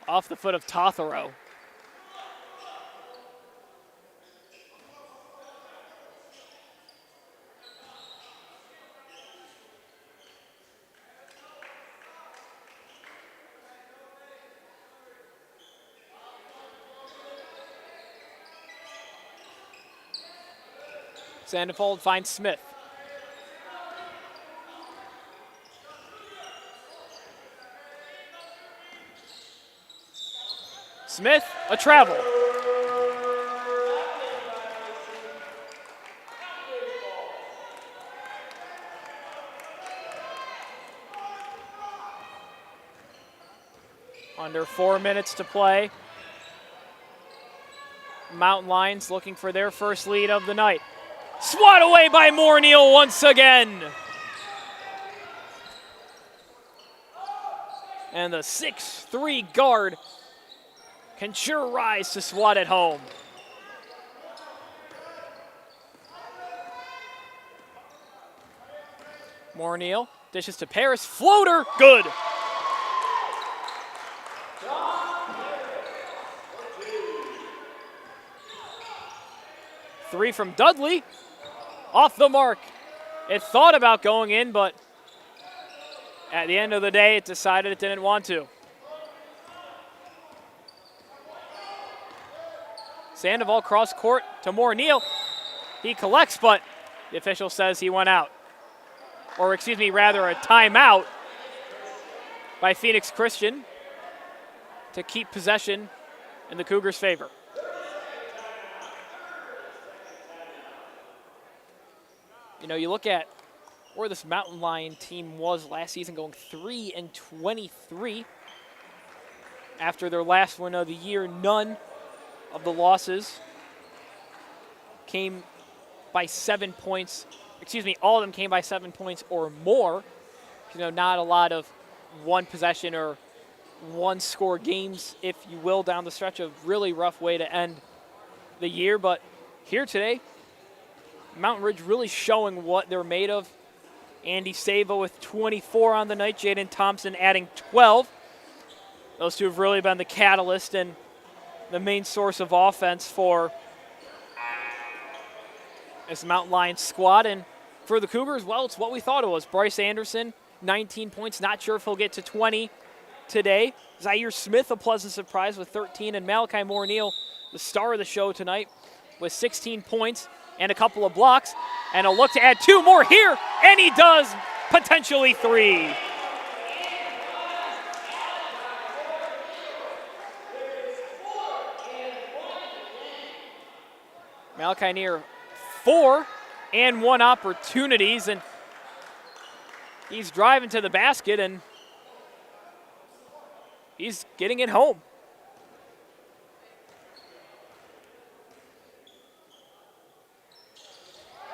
off the foot of Tothero. Sandoval finds Smith. Smith, a travel. Under 4 minutes to play. Mountain Lions looking for their first lead of the night. Swat away by Moore-Neal once again. And the 6'3" guard can sure rise to swat at home. Moore-Neal dishes to Paris. Floater, good. Three from Dudley. Off the mark. It thought about going in, but at the end of the day, it decided it didn't want to. Sandoval cross court to Moore-Neal. He collects, but the official says he went out. Or excuse me, rather a timeout by Phoenix Christian to keep possession in the Cougars' favor. You know, you look at where this Mountain Lion team was last season, going 3-23. After their last win of the year, none of the losses came by 7 points. Excuse me, all of them came by 7 points or more. You know, not a lot of one possession or one score games, if you will, down the stretch. A really rough way to end the year. But here today, Mountain Ridge really showing what they're made of. Andy Seva with 24 on the night. Jaden Thompson adding 12. Those two have really been the catalyst and the main source of offense for as the Mountain Lions squad. And for the Cougars, well, it's what we thought it was. Bryce Anderson, 19 points. Not sure if he'll get to 20 today. Zaire Smith, a pleasant surprise with 13. And Malachi Moore-Neal, the star of the show tonight, with 16 points and a couple of blocks. And a look to add 2 more here. And he does, potentially 3. Malachi near 4 and 1 opportunities, and he's driving to the basket, and he's getting it home.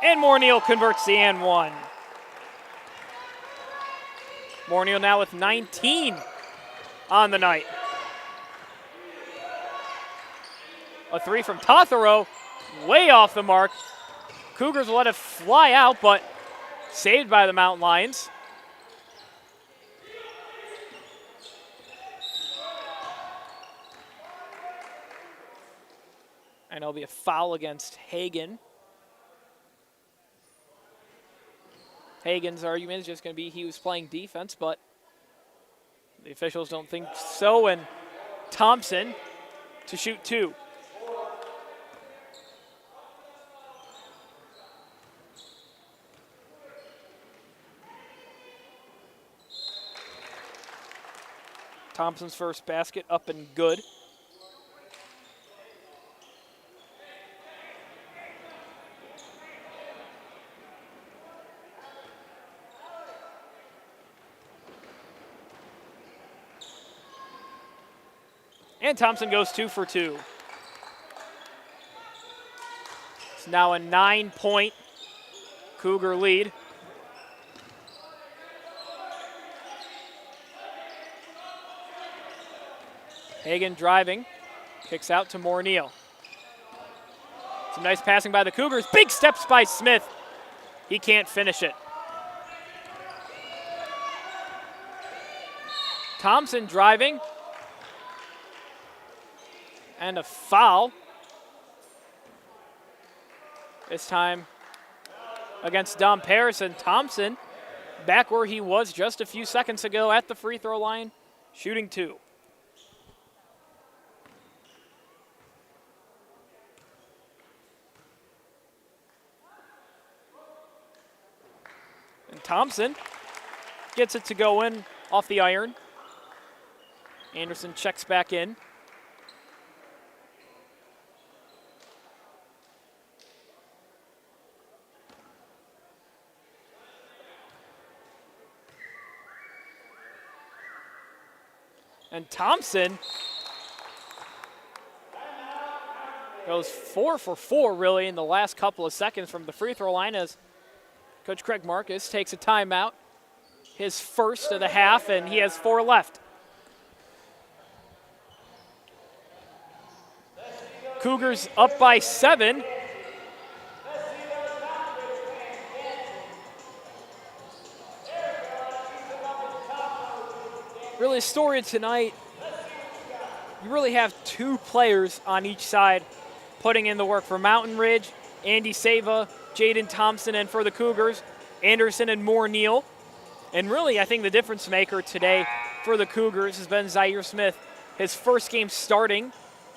And Moore-Neal converts the and 1. Moore-Neal now with 19 on the night. A 3 from Tothero, way off the mark. Cougars will let it fly out, but saved by the Mountain Lions. And it'll be a foul against Hagan. Hagan's argument is just going to be he was playing defense, but the officials don't think so. And Thompson to shoot 2. Thompson's first basket up and good. And Thompson goes 2 for 2. It's now a 9-point Cougar lead. Hagan driving, kicks out to Moore-Neal. Some nice passing by the Cougars. Big steps by Smith. He can't finish it. Thompson driving. And a foul. This time against Dom Paris, and Thompson back where he was just a few seconds ago at the free throw line, shooting 2. Thompson gets it to go in off the iron. Anderson checks back in. And Thompson goes 4 for 4 really in the last couple of seconds from the free throw line as Coach Craig Marcus takes a timeout, his first of the half, and he has 4 left. Cougars up by 7. Really, the story of tonight, you really have 2 players on each side putting in the work. For Mountain Ridge, Andy Seva, Jaden Thompson, and for the Cougars, Anderson and Moore-Neal. And really, I think the difference maker today for the Cougars has been Zaire Smith. His first game starting,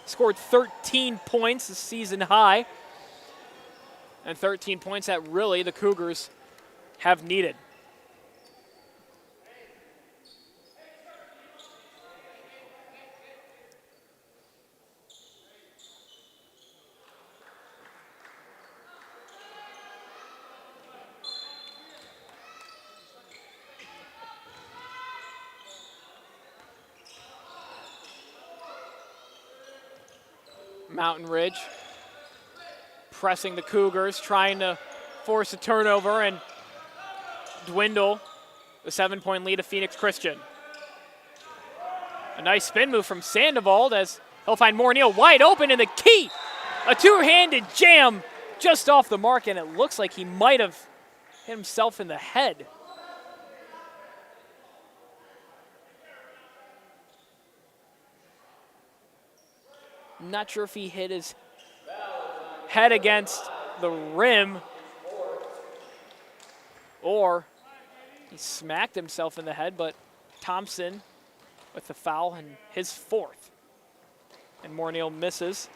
scored 13 points, a season high. And 13 points that really the Cougars have needed. Mountain Ridge pressing the Cougars, trying to force a turnover and dwindle the 7-point lead of Phoenix Christian. A nice spin move from Sandoval as he'll find Moore-Neal wide open in the key. A 2-handed jam just off the mark, and it looks like he might have hit himself in the head. Not sure if he hit his head against the rim, or he smacked himself in the head, but Thompson with the foul and his fourth. And Morneal misses.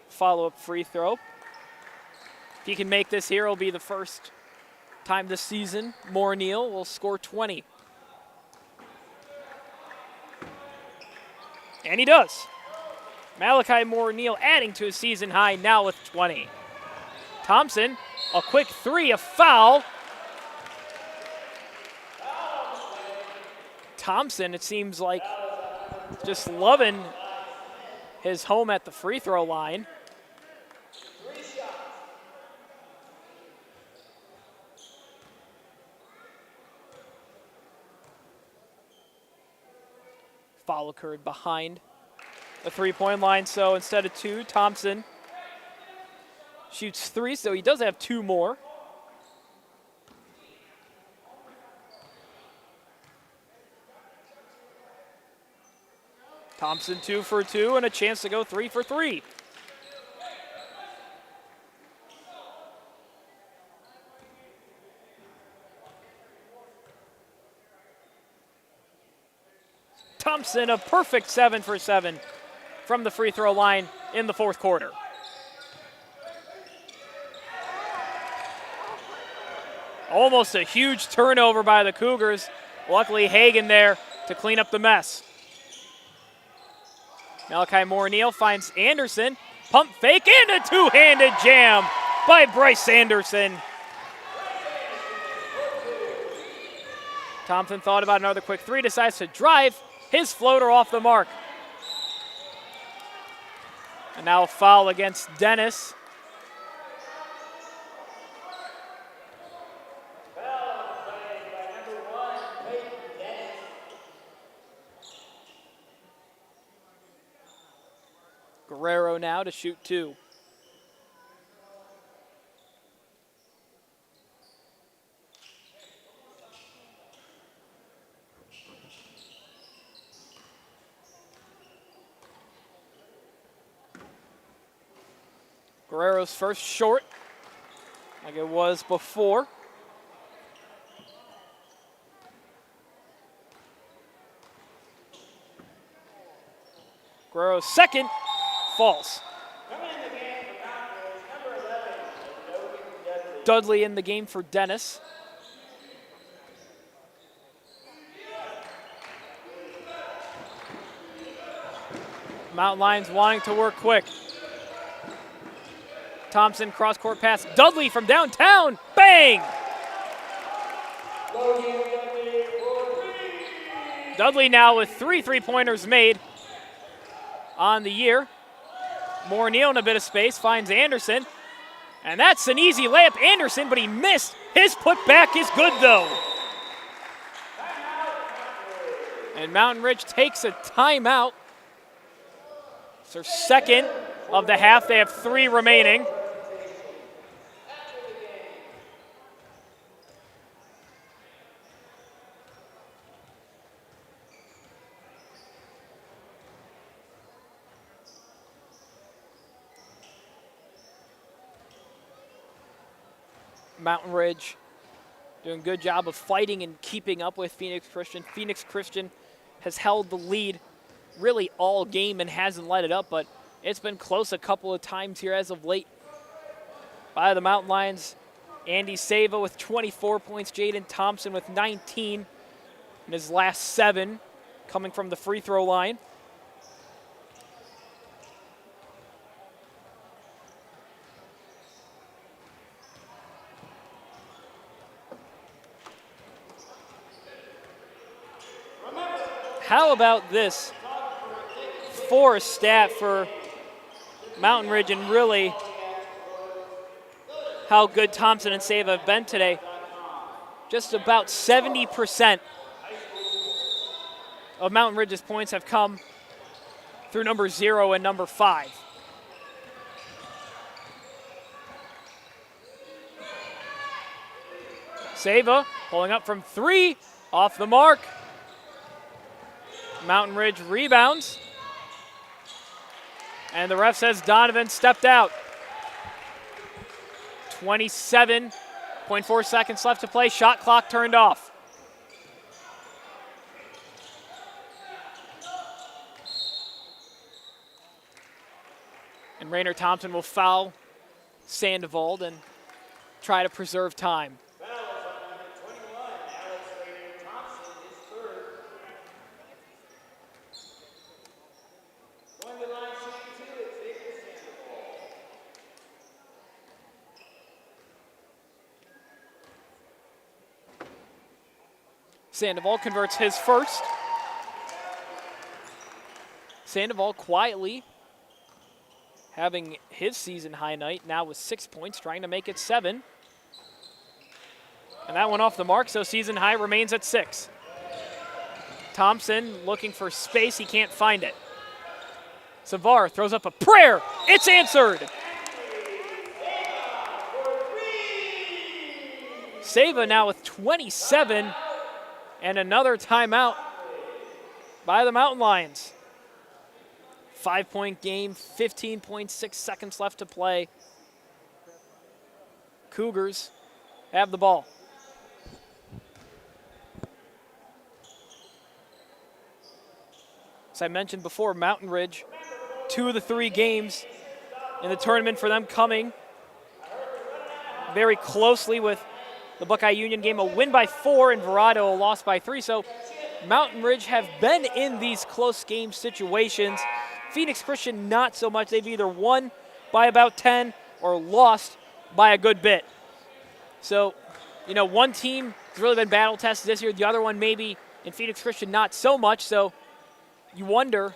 Follow-up free throw. If he can make this here, it'll be the first time this season Morneal will score 20. And he does. Malachi Morneal adding to his season high now with 20. Thompson, a quick three, a foul. Thompson, it seems like, just loving his home at the free throw line. Foul occurred behind the three-point line, so instead of two, Thompson shoots three, so he does have two more. Thompson 2 for 2 and a chance to go 3 for 3. Thompson, a perfect 7 for 7 from the free throw line in the fourth quarter. Almost a huge turnover by the Cougars. Luckily, Hagan there to clean up the mess. Malachi Morneal finds Anderson. Pump fake and a two-handed jam by Bryce Anderson. Thompson thought about another quick three, decides to drive his floater off the mark. And now a foul against Dennis. Guerrero now to shoot two. Guerrero's first short, like it was before. Guerrero's second, false. Dudley in the game for Dennis. Mountain Lions wanting to work quick. Thompson, cross-court pass. Dudley from downtown. Bang! Dudley now with 3 3-pointers made on the year. Morneal in a bit of space, finds Anderson. And that's an easy layup, Anderson, but he missed. His putback is good, though. And Mountain Ridge takes a timeout. It's their second of the half. They have 3 remaining. Mountain Ridge doing a good job of fighting and keeping up with Phoenix Christian. Phoenix Christian has held the lead really all game and hasn't let it up, but it's been close a couple of times here as of late by the Mountain Lions. Andy Sava with 24 points, Jaden Thompson with 19 in his last 7 coming from the free throw line. How about this for a stat for Mountain Ridge and really how good Thompson and Sava have been today? Just about 70% of Mountain Ridge's points have come through number 0 and number 5. Sava pulling up from 3, off the mark. Mountain Ridge rebounds. And the ref says Donovan stepped out. 27.4 seconds left to play. Shot clock turned off. And Rainer Thompson will foul Sandoval and try to preserve time. Sandoval converts his first. Sandoval quietly having his season high night now with 6 points, trying to make it 7. And that one off the mark, so season high remains at 6. Thompson looking for space, he can't find it. Savar throws up a prayer, it's answered. Sava now with 27. And another timeout by the Mountain Lions. 5-point game, 15.6 seconds left to play. Cougars have the ball. As I mentioned before, Mountain Ridge, 2 of the 3 games in the tournament for them coming very closely with the Buckeye Union game, a win by 4, and Verado a loss by 3. So Mountain Ridge have been in these close game situations. Phoenix Christian, not so much. They've either won by about 10 or lost by a good bit. So, you know, one team has really been battle tested this year. The other one maybe, in Phoenix Christian, not so much. So you wonder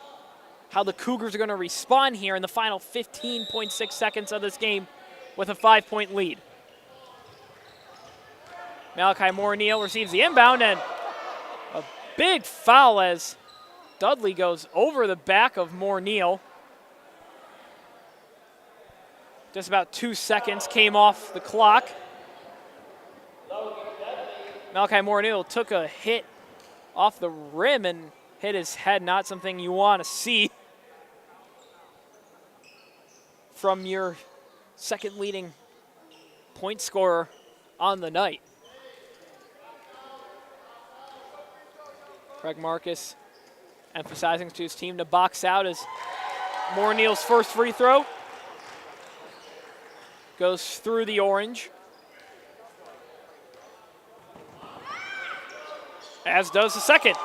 how the Cougars are going to respond here in the final 15.6 seconds of this game with a 5-point lead. Malachi Moore-Neal receives the inbound, and a big foul as Dudley goes over the back of Moore-Neal. Just about 2 seconds came off the clock. Malachi Moore-Neal took a hit off the rim and hit his head, not something you want to see from your second leading point scorer on the night. Craig Marcus emphasizing to his team to box out as Moore-Neal's first free throw goes through the orange. As does the second.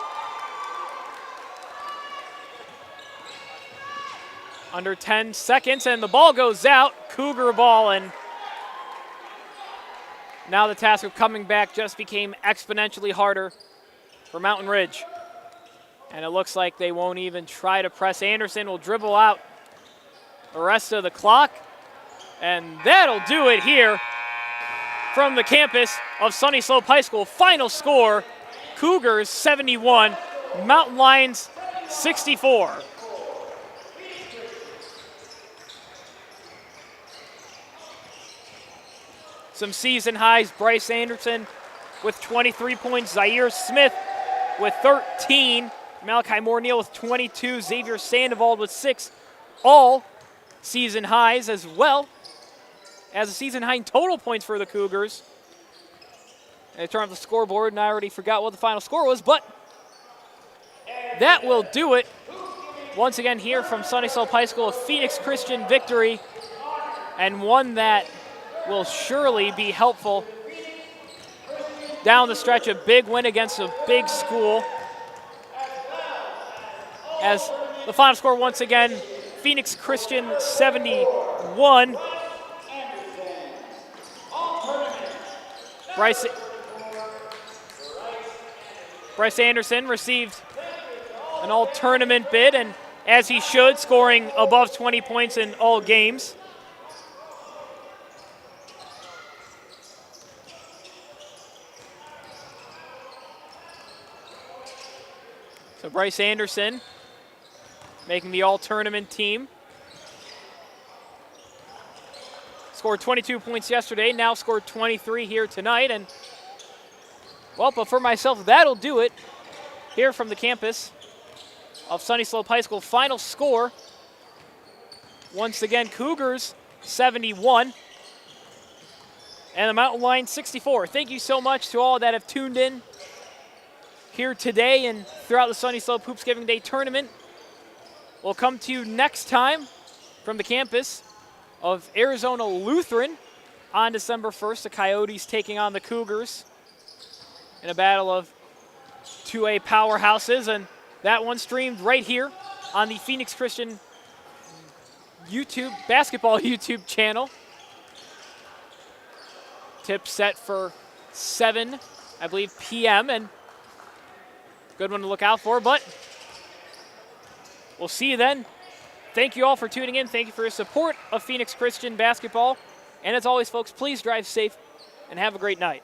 Under 10 seconds, and the ball goes out. Cougar ball, and now the task of coming back just became exponentially harder for Mountain Ridge. And it looks like they won't even try to press. Anderson will dribble out the rest of the clock, and that'll do it here from the campus of Sunnyslope High School. Final score, Cougars 71, Mountain Lions 64. Some season highs, Bryce Anderson with 23 points, Zaire Smith with 13, Malachi Moore-Neal with 22, Xavier Sandoval with 6, all season highs, as well as a season high in total points for the Cougars. And I turned off the scoreboard and I already forgot what the final score was, but that will do it. Once again here from Sunnyslope High School, a Phoenix Christian victory, and one that will surely be helpful down the stretch. A big win against a big school. As the final score once again, Phoenix Christian 71. Bryce Anderson received an all-tournament bid, and as he should, scoring above 20 points in all games. So Bryce Anderson making the all-tournament team. Scored 22 points yesterday, now scored 23 here tonight. And, well, but for myself, that'll do it here from the campus of Sunnyslope High School. Final score, once again, Cougars 71, and the Mountain Line 64. Thank you so much to all that have tuned in here today and throughout the Sunnyslope Hoopsgiving Day Tournament. We'll come to you next time from the campus of Arizona Lutheran on December 1st. The Coyotes taking on the Cougars in a battle of 2A powerhouses, and that one streamed right here on the Phoenix Christian basketball YouTube channel. Tip set for 7, I believe, p.m. and good one to look out for, but we'll see you then. Thank you all for tuning in. Thank you for your support of Phoenix Christian basketball. And as always, folks, please drive safe and have a great night.